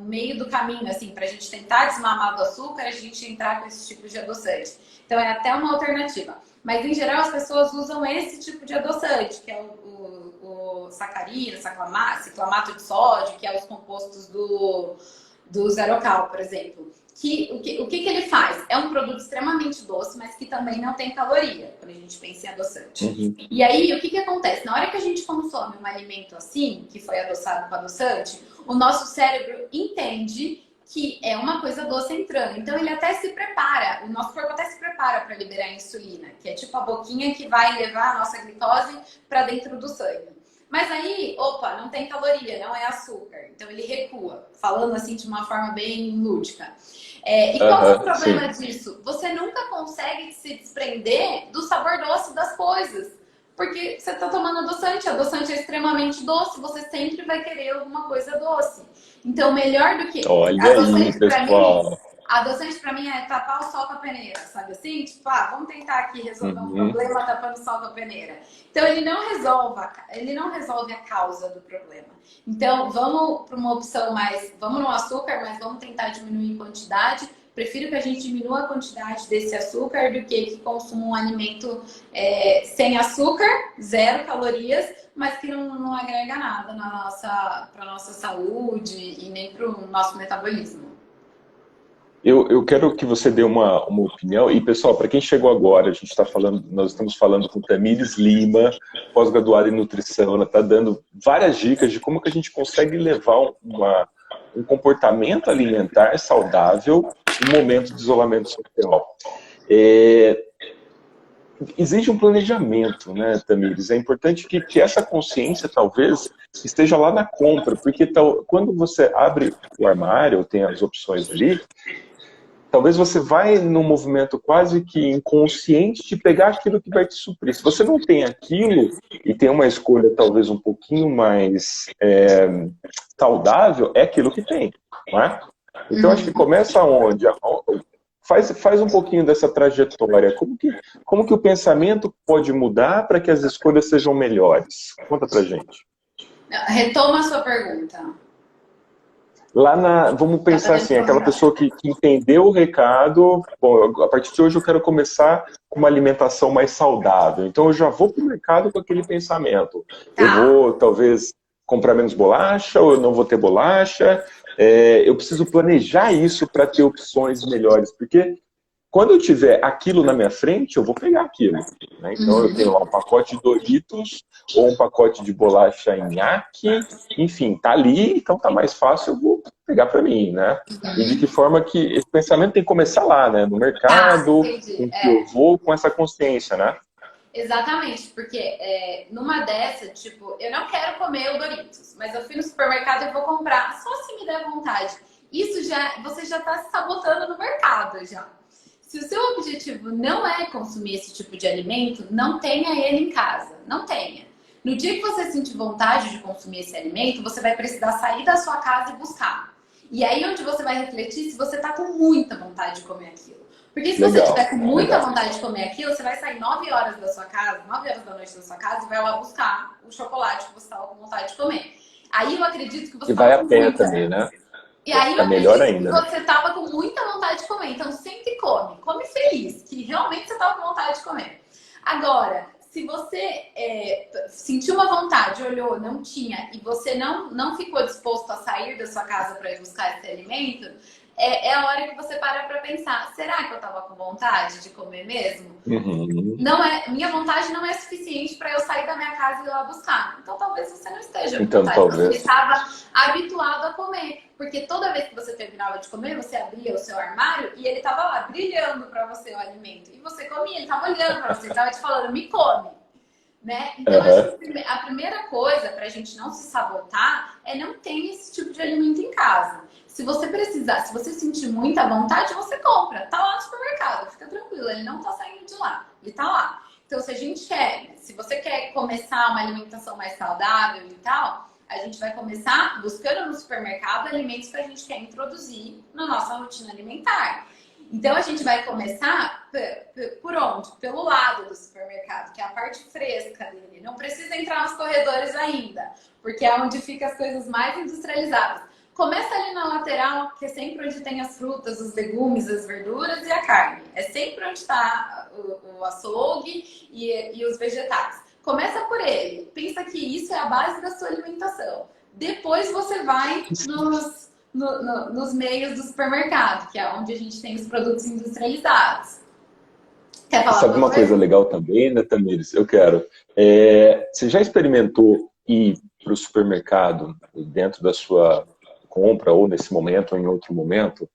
meio do caminho, assim, para a gente tentar desmamar do açúcar, a gente entrar com esse tipo de adoçante. Então, é até uma alternativa. Mas, em geral, as pessoas usam esse tipo de adoçante, que é o sacarina, ciclamato de sódio, que é os compostos do zero cal, por exemplo. O que ele faz? É um produto extremamente doce, mas que também não tem caloria, quando a gente pensa em adoçante. Uhum. E aí, o que acontece? Na hora que a gente consome um alimento assim, que foi adoçado com adoçante, o nosso cérebro entende que é uma coisa doce entrando. Então, ele até se prepara, o nosso corpo até se prepara para liberar a insulina, que é tipo a boquinha que vai levar a nossa glicose para dentro do sangue. Mas aí, opa, não tem caloria, não é açúcar. Então ele recua, falando assim de uma forma bem lúdica. E qual é o problema disso? Você nunca consegue se desprender do sabor doce das coisas. Porque você está tomando adoçante é extremamente doce, você sempre vai querer alguma coisa doce. Então, melhor do que... Olha aí, pessoal. Adoçante pra mim é tapar o sol com a peneira, sabe assim? Tipo, vamos tentar aqui resolver um problema tapando o sol com a peneira. Então, ele não resolve a causa do problema. Então, vamos para uma opção mais... Vamos no açúcar, mas vamos tentar diminuir a quantidade. Prefiro que a gente diminua a quantidade desse açúcar do que consuma um alimento sem açúcar, zero calorias, mas que não agrega nada para a nossa saúde e nem para o nosso metabolismo. Eu quero que você dê uma opinião. E, pessoal, para quem chegou agora, nós estamos falando com Tamires Lima, pós-graduada em nutrição. Ela está dando várias dicas de como que a gente consegue levar um comportamento alimentar saudável no momento de isolamento social. Exige um planejamento, né, Tamires? É importante que essa consciência, talvez, esteja lá na compra, porque quando você abre o armário, tem as opções ali, talvez você vai num movimento quase que inconsciente de pegar aquilo que vai te suprir. Se você não tem aquilo e tem uma escolha talvez um pouquinho mais saudável, é aquilo que tem, não é? Então, acho que começa onde? Faz um pouquinho dessa trajetória. Como que o pensamento pode mudar para que as escolhas sejam melhores? Conta pra gente. Retoma a sua pergunta. Vamos pensar assim, aquela pessoa que entendeu o recado, bom, a partir de hoje eu quero começar com uma alimentação mais saudável. Então eu já vou para o mercado com aquele pensamento. Eu Tá. vou, talvez, comprar menos bolacha, ou eu não vou ter bolacha. Eu preciso planejar isso para ter opções melhores, porque quando eu tiver aquilo na minha frente, eu vou pegar aquilo. Né? Então eu tenho lá um pacote de Doritos ou um pacote de bolacha nhaque, enfim, tá ali, então tá mais fácil, eu vou pegar para mim, né? E de que forma que esse pensamento tem que começar lá, né? No Tá, mercado, entendi. com que eu vou, com essa consciência, né? Exatamente, porque numa dessa, tipo, eu não quero comer o Doritos, mas eu fui no supermercado e vou comprar, só se me der vontade. Isso já, você já está se sabotando no mercado já. Se o seu objetivo não é consumir esse tipo de alimento, não tenha ele em casa, não tenha. No dia que você sentir vontade de consumir esse alimento, você vai precisar sair da sua casa e buscar. E aí onde você vai refletir se você está com muita vontade de comer aquilo. Porque se você tiver com muita vontade de comer aquilo, você vai sair 9 horas da sua casa, 9 horas da noite da sua casa e vai lá buscar o chocolate que você estava com vontade de comer. Aí eu acredito que você E vai estava a com pé muita. também, né? E aí eu Tá melhor acredito que ainda, né? você estava com muita vontade de comer. Então sempre come. Come feliz, que realmente você estava com vontade de comer. Agora, se você sentiu uma vontade, olhou, não tinha, e você não ficou disposto a sair da sua casa para ir buscar esse alimento, é a hora que você para pensar, será que eu estava com vontade de comer mesmo? Uhum. Minha vontade não é suficiente para eu sair da minha casa e ir lá buscar. Então talvez você não esteja com Então, vontade, você talvez. estava habituado a comer. Porque toda vez que você terminava de comer, você abria o seu armário e ele estava lá brilhando para você o alimento. E você comia, ele estava olhando para você, estava te falando, me come. Né? Então, acho que a primeira coisa para a gente não se sabotar é não ter esse tipo de alimento em casa. Se você precisar, se você sentir muita vontade, você compra. Tá lá no supermercado, fica tranquilo, ele não tá saindo de lá, ele tá lá. Então, se você quer começar uma alimentação mais saudável e tal, a gente vai começar buscando no supermercado alimentos que a gente quer introduzir na nossa rotina alimentar. Então, a gente vai começar por onde? Pelo lado do supermercado, que é a parte fresca dele. Não precisa entrar nos corredores ainda, porque é onde ficam as coisas mais industrializadas. Começa ali na lateral, que é sempre onde tem as frutas, os legumes, as verduras e a carne. É sempre onde está o açougue e os vegetais. Começa por ele. Pensa que isso é a base da sua alimentação. Depois você vai nos meios do supermercado, que é onde a gente tem os produtos industrializados. Quer falar Sabe alguma uma coisa coisa? legal também, né, Tamires? Eu quero. Você já experimentou ir para o supermercado dentro da sua compra, ou nesse momento, ou em outro momento,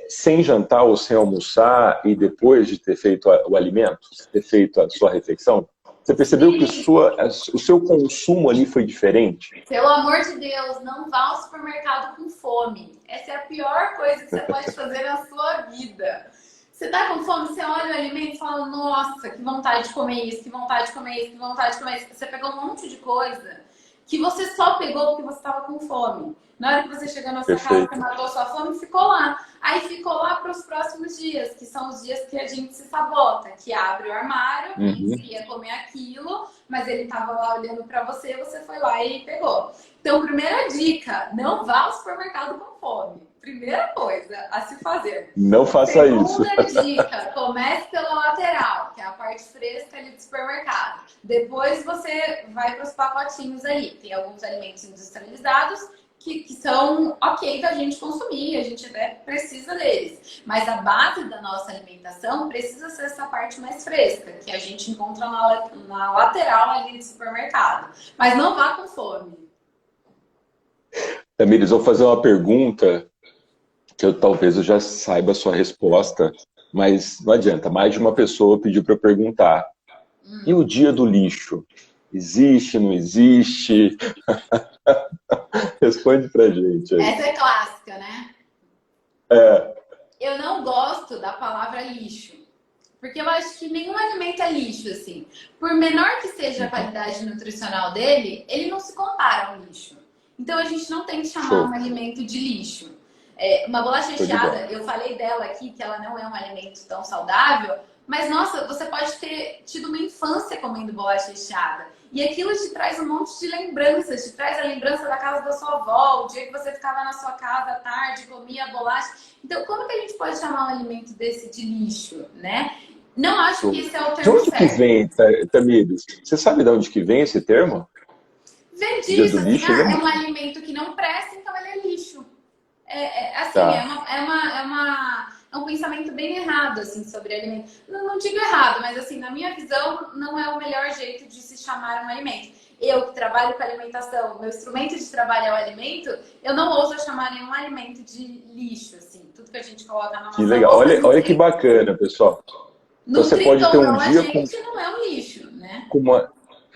sem jantar ou sem almoçar e depois de ter feito o alimento, ter feito a sua refeição? Você percebeu que Sim. o seu consumo ali foi diferente? Pelo amor de Deus, não vá ao supermercado com fome. Essa é a pior coisa que você pode fazer na sua vida. Você tá com fome, você olha o alimento e fala, nossa, que vontade de comer isso, que vontade de comer isso, que vontade de comer isso. Você pegou um monte de coisa que você só pegou porque você estava com fome. Na hora que você chegou na sua casa, você Perfeito. matou sua fome e ficou lá. Aí ficou lá para os próximos dias, que são os dias que a gente se sabota, que abre o armário, Uhum. ia comer aquilo, mas ele estava lá olhando para você, você foi lá e pegou. Então, primeira dica, não vá ao supermercado com fome. Primeira coisa a se fazer. Não faça isso. Segunda dica, comece pela lateral, que é a parte fresca ali do supermercado. Depois você vai para os pacotinhos ali. Tem alguns alimentos industrializados que são ok da gente consumir, a gente até precisa deles. Mas a base da nossa alimentação precisa ser essa parte mais fresca, que a gente encontra na lateral ali do supermercado. Mas não vá com fome. Tamires, vou fazer uma pergunta que talvez eu já saiba a sua resposta, mas não adianta, mais de uma pessoa pediu para eu perguntar. E o dia do lixo? Existe, não existe? Responde pra gente aí. Essa é clássica, né? É, Eu não gosto da palavra lixo. Porque eu acho que nenhum alimento é lixo, assim. Por menor que seja a qualidade nutricional dele, ele não se compara a um lixo. Então a gente não tem que chamar um show, alimento de lixo. Uma bolacha show de bola. recheada, eu falei dela aqui que ela não é um alimento tão saudável, Mas, nossa, você pode ter tido uma infância comendo bolacha recheada. E aquilo te traz um monte de lembranças, te traz a lembrança da casa da sua avó, o dia que você ficava na sua casa à tarde, comia bolacha. Então, como que a gente pode chamar um alimento desse de lixo, né? Não acho que esse é o De termo onde que certo. vem, Tamires? Você sabe de onde que vem esse termo? Vem Dia do disso, assim, lixo, né? é um alimento que não presta, então ele é lixo. Assim, Tá. é um pensamento bem errado, assim, sobre alimento. Não digo errado, mas, assim, na minha visão, não é o melhor jeito de se chamar um alimento. Eu que trabalho com alimentação, meu instrumento de trabalho é o alimento, eu não ouso chamar nenhum alimento de lixo, assim. Tudo que a gente coloca na Que nossa legal. boca, Olha que bacana, pessoal. Então você nutrindo pode ter ou um não a dia gente, não é um lixo, né? com uma.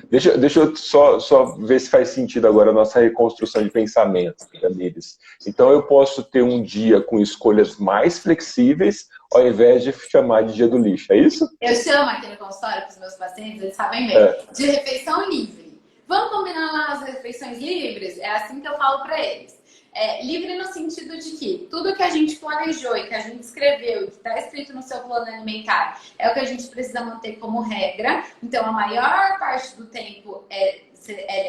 Deixa eu só ver se faz sentido agora a nossa reconstrução de pensamento, Tamires. Então eu posso ter um dia com escolhas mais flexíveis, ao invés de chamar de dia do lixo, é isso? Eu chamo aqui no consultório para os meus pacientes, eles sabem bem, É. de refeição livre. Vamos combinar lá as refeições livres? É assim que eu falo para eles. Livre no sentido de que tudo que a gente planejou e que a gente escreveu e que está escrito no seu plano alimentar é o que a gente precisa manter como regra. Então, a maior parte do tempo é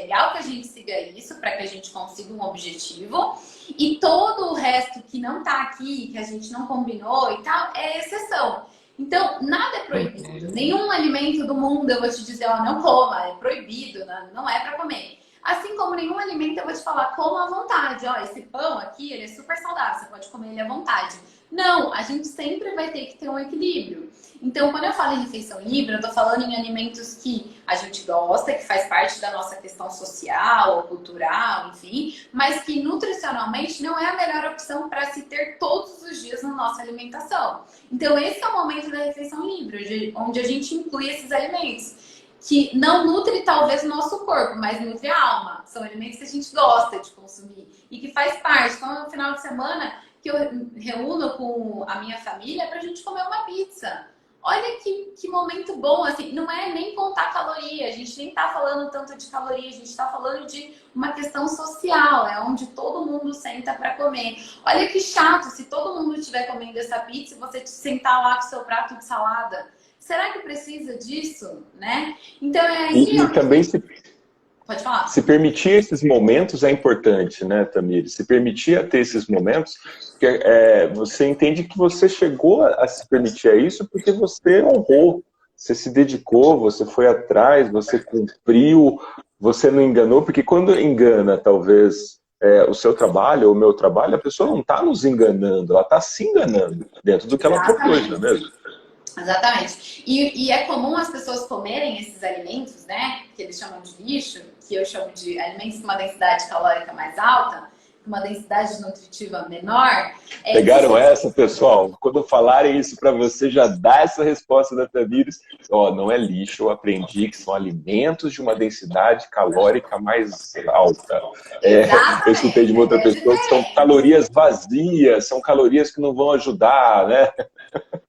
legal que a gente siga isso para que a gente consiga um objetivo. E todo o resto que não está aqui, que a gente não combinou e tal, é exceção. Então, nada é proibido. Nenhum alimento do mundo eu vou te dizer, ó, não coma, é proibido, não é para comer. Assim como nenhum alimento eu vou te falar, coma à vontade. Ó, esse pão aqui, ele é super saudável, você pode comer ele à vontade. Não, a gente sempre vai ter que ter um equilíbrio. Então, quando eu falo em refeição livre, eu tô falando em alimentos que a gente gosta, que faz parte da nossa questão social, cultural, enfim, mas que nutricionalmente não é a melhor opção para se ter todos os dias na nossa alimentação. Então, esse é o momento da refeição livre, onde a gente inclui esses alimentos que não nutre talvez o nosso corpo, mas nutre a alma. São alimentos que a gente gosta de consumir e que faz parte. Então, no final de semana, que eu reúno com a minha família para a gente comer uma pizza. Olha que momento bom, assim, não é nem contar caloria, a gente nem tá falando tanto de caloria, a gente tá falando de uma questão social, é onde todo mundo senta para comer. Olha que chato, se todo mundo estiver comendo essa pizza e você sentar lá com o seu prato de salada. Será que precisa disso, né? Então é aí E também Pode falar. se permitir esses momentos é importante, né, Tamires? Se permitir a ter esses momentos, porque você entende que você chegou a se permitir a isso porque você honrou, você se dedicou, você foi atrás, você cumpriu, você não enganou, porque quando engana, talvez, o seu trabalho ou o meu trabalho, a pessoa não está nos enganando, ela está se enganando dentro do que ela propôs, não é mesmo? Exatamente. E é comum as pessoas comerem esses alimentos, né? Que eles chamam de lixo, que eu chamo de alimentos com uma densidade calórica mais alta, com uma densidade nutritiva menor. Pegaram essa, pessoal? Quando falarem isso para você, já dá essa resposta da Tamires. Ó, não é lixo, eu aprendi que são alimentos de uma densidade calórica mais alta. Eu escutei de uma outra pessoa que são calorias vazias, são calorias que não vão ajudar, né?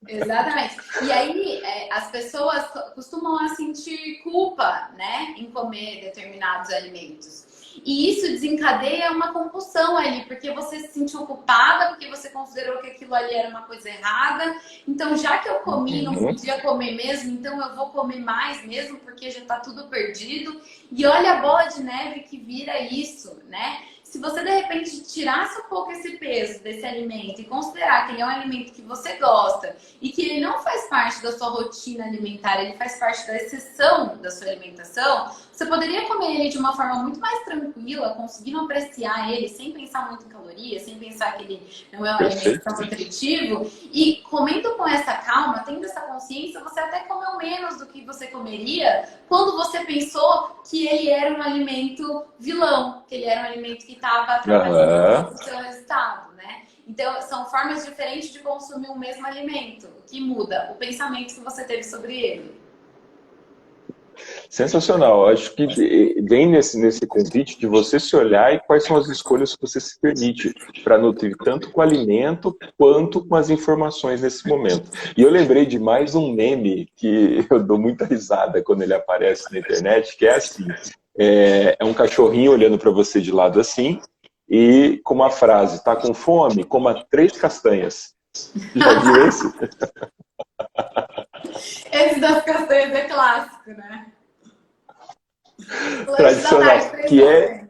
Exatamente. E aí, as pessoas costumam sentir culpa, né, em comer determinados alimentos. E isso desencadeia uma compulsão ali, porque você se sentiu culpada, porque você considerou que aquilo ali era uma coisa errada. Então, já que eu comi, não podia comer mesmo, então eu vou comer mais mesmo, porque já tá tudo perdido. E olha a bola de neve que vira isso, né? Se você, de repente, tirasse um pouco esse peso desse alimento e considerar que ele é um alimento que você gosta e que ele não faz parte da sua rotina alimentar, ele faz parte da exceção da sua alimentação, você poderia comer ele de uma forma muito mais tranquila, conseguindo apreciar ele sem pensar muito em calorias, sem pensar que ele não é um alimento tão nutritivo. E comendo com essa calma, tendo essa consciência, você até comeu menos do que você comeria quando você pensou que ele era um alimento vilão, que ele era um alimento que estava atrapalhando o seu resultado, né? Então, são formas diferentes de consumir o mesmo alimento. O que muda? O pensamento que você teve sobre ele. Sensacional. Acho que vem nesse convite de você se olhar e quais são as escolhas que você se permite para nutrir tanto com o alimento quanto com as informações nesse momento. E eu lembrei de mais um meme que eu dou muita risada quando ele aparece na internet, que é assim, é um cachorrinho olhando para você de lado assim e com uma frase, tá com fome? Coma 3 castanhas. Já viu esse? Esse das castanhas é clássico, né? Lanche da Tradicional, tarde, três que é castanhas.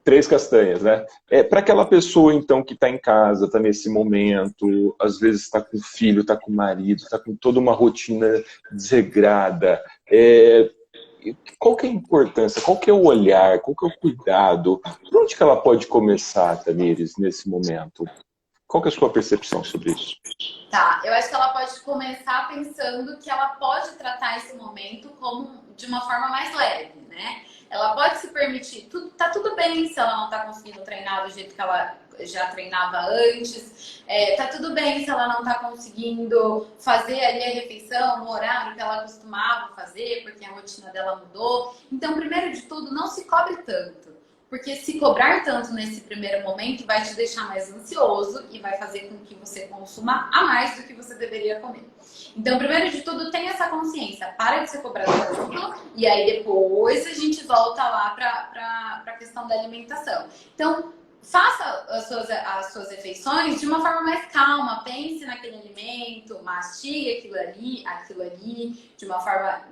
3 castanhas, né? É para aquela pessoa, então, que está em casa, está nesse momento, às vezes está com o filho, está com o marido, está com toda uma rotina desregrada. Qual que é a importância, qual que é o olhar, qual que é o cuidado? Por onde que ela pode começar, Tamires, nesse momento? Qual que é a sua percepção sobre isso? Tá, eu acho que ela pode começar pensando que ela pode tratar esse momento como de uma forma mais leve, né? Ela pode se permitir, tá tudo bem se ela não tá conseguindo treinar do jeito que ela já treinava antes, tá tudo bem se ela não tá conseguindo fazer ali a refeição no horário que ela costumava fazer, porque a rotina dela mudou. Então, primeiro de tudo, não se cobre tanto. Porque se cobrar tanto nesse primeiro momento vai te deixar mais ansioso e vai fazer com que você consuma a mais do que você deveria comer. Então, primeiro de tudo, tenha essa consciência. Para de se cobrar tanto e aí depois a gente volta lá para a questão da alimentação. Então, faça as suas refeições de uma forma mais calma. Pense naquele alimento, mastigue aquilo ali, de uma forma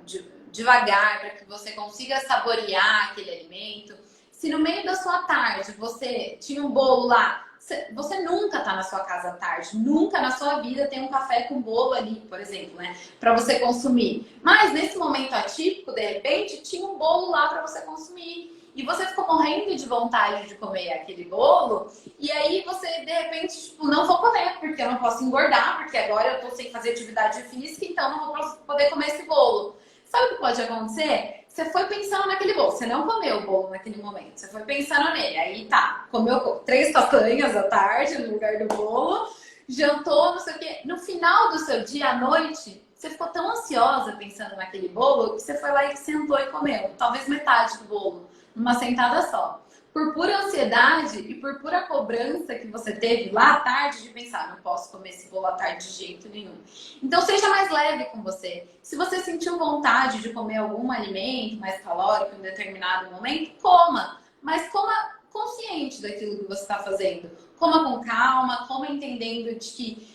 devagar, para que você consiga saborear aquele alimento. Se no meio da sua tarde você tinha um bolo lá, você nunca tá na sua casa à tarde, nunca na sua vida tem um café com bolo ali, por exemplo, né, para você consumir. Mas nesse momento atípico, de repente, tinha um bolo lá para você consumir. E você ficou morrendo de vontade de comer aquele bolo, e aí você, de repente, tipo, não vou comer, porque eu não posso engordar, porque agora eu tô sem fazer atividade física, então não vou poder comer esse bolo. Sabe o que pode acontecer? Você foi pensando naquele bolo, você não comeu o bolo naquele momento, você foi pensando nele, aí tá, comeu 3 castanhas à tarde no lugar do bolo, jantou, não sei o quê. No final do seu dia, à noite, você ficou tão ansiosa pensando naquele bolo que você foi lá e sentou e comeu, talvez metade do bolo, numa sentada só. Por pura ansiedade e por pura cobrança que você teve lá à tarde de pensar, não posso comer esse bolo à tarde de jeito nenhum. Então seja mais leve com você. Se você sentiu vontade de comer algum alimento mais calórico em um determinado momento, coma. Mas coma consciente daquilo que você está fazendo. Coma com calma, coma entendendo de que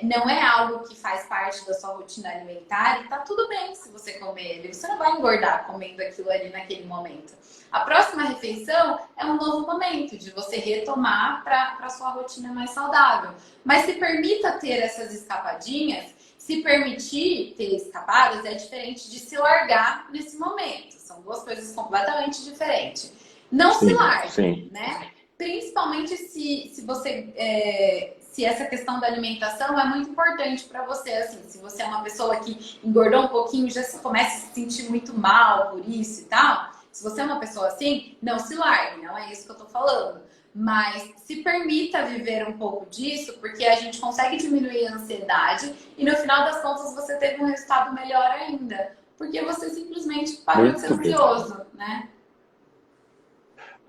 não é algo que faz parte da sua rotina alimentar e tá tudo bem se você comer ele. Você não vai engordar comendo aquilo ali naquele momento. A próxima refeição é um novo momento de você retomar para a sua rotina mais saudável. Mas se permita ter essas escapadinhas. Se permitir ter escapadas é diferente de se largar nesse momento. São duas coisas completamente diferentes. Não se largue, sim. né? Principalmente se você se essa questão da alimentação é muito importante para você, assim, se você é uma pessoa que engordou um pouquinho, já começa a se sentir muito mal por isso e tal. Se você é uma pessoa assim, não se largue, não é isso que eu tô falando. Mas se permita viver um pouco disso, porque a gente consegue diminuir a ansiedade e no final das contas você teve um resultado melhor ainda. Porque você simplesmente parou de ser Muito bem. ansioso, né?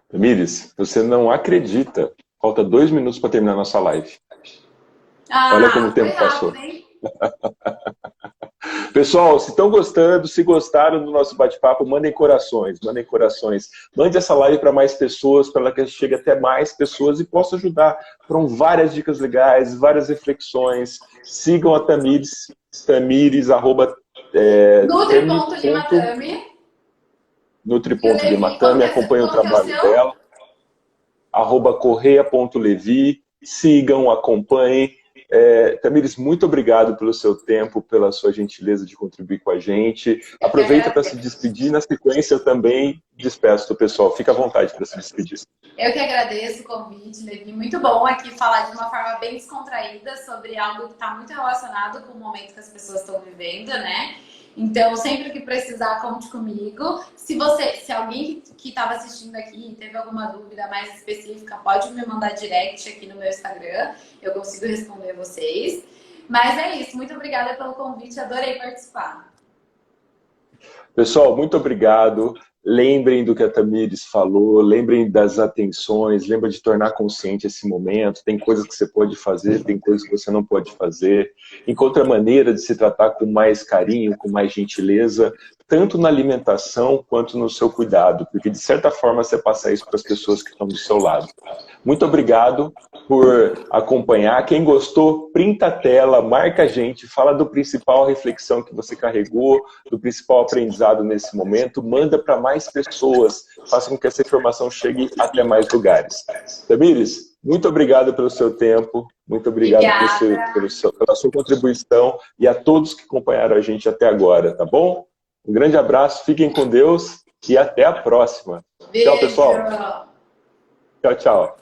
Tamires, você não acredita. Falta 2 minutos para terminar a nossa live. Olha como o Ah, foi tempo rápido, passou. hein? Pessoal, se estão gostando, se gostaram do nosso bate-papo, mandem corações, mandem corações. Mande essa live para mais pessoas, para que chegue até mais pessoas e possa ajudar. Foram várias dicas legais, várias reflexões. Sigam a Tamires, arroba, Nutri.limatame. E o Levi, nutri.dematame, acompanhe o qual que é o trabalho seu? dela, @correia.levi, sigam, acompanhem. Tamires, muito obrigado pelo seu tempo, pela sua gentileza de contribuir com a gente. Eu que Aproveita para se agradeço. despedir, na sequência eu também despeço do pessoal. Fica à vontade para se despedir. Eu que agradeço o convite, Levi. Muito bom aqui falar de uma forma bem descontraída sobre algo que está muito relacionado com o momento que as pessoas estão vivendo, né? Então, sempre que precisar, conte comigo. Se alguém que estava assistindo aqui teve alguma dúvida mais específica, pode me mandar direct aqui no meu Instagram. Eu consigo responder vocês. Mas é isso. Muito obrigada pelo convite. Adorei participar. Pessoal, muito obrigado. Lembrem do que a Tamires falou, lembrem das atenções, lembrem de tornar consciente esse momento. Tem coisas que você pode fazer, tem coisas que você não pode fazer. Encontre a maneira de se tratar com mais carinho, com mais gentileza. tanto na alimentação quanto no seu cuidado, porque de certa forma você passa isso para as pessoas que estão do seu lado. Muito obrigado por acompanhar. Quem gostou, printa a tela, marca a gente, fala do principal reflexão que você carregou, do principal aprendizado nesse momento, manda para mais pessoas, faça com que essa informação chegue até mais lugares. Tamires, muito obrigado pelo seu tempo, muito obrigado pela sua contribuição e a todos que acompanharam a gente até agora, tá bom? Um grande abraço, fiquem com Deus e até a próxima. Beijo. Tchau, pessoal. Tchau, tchau.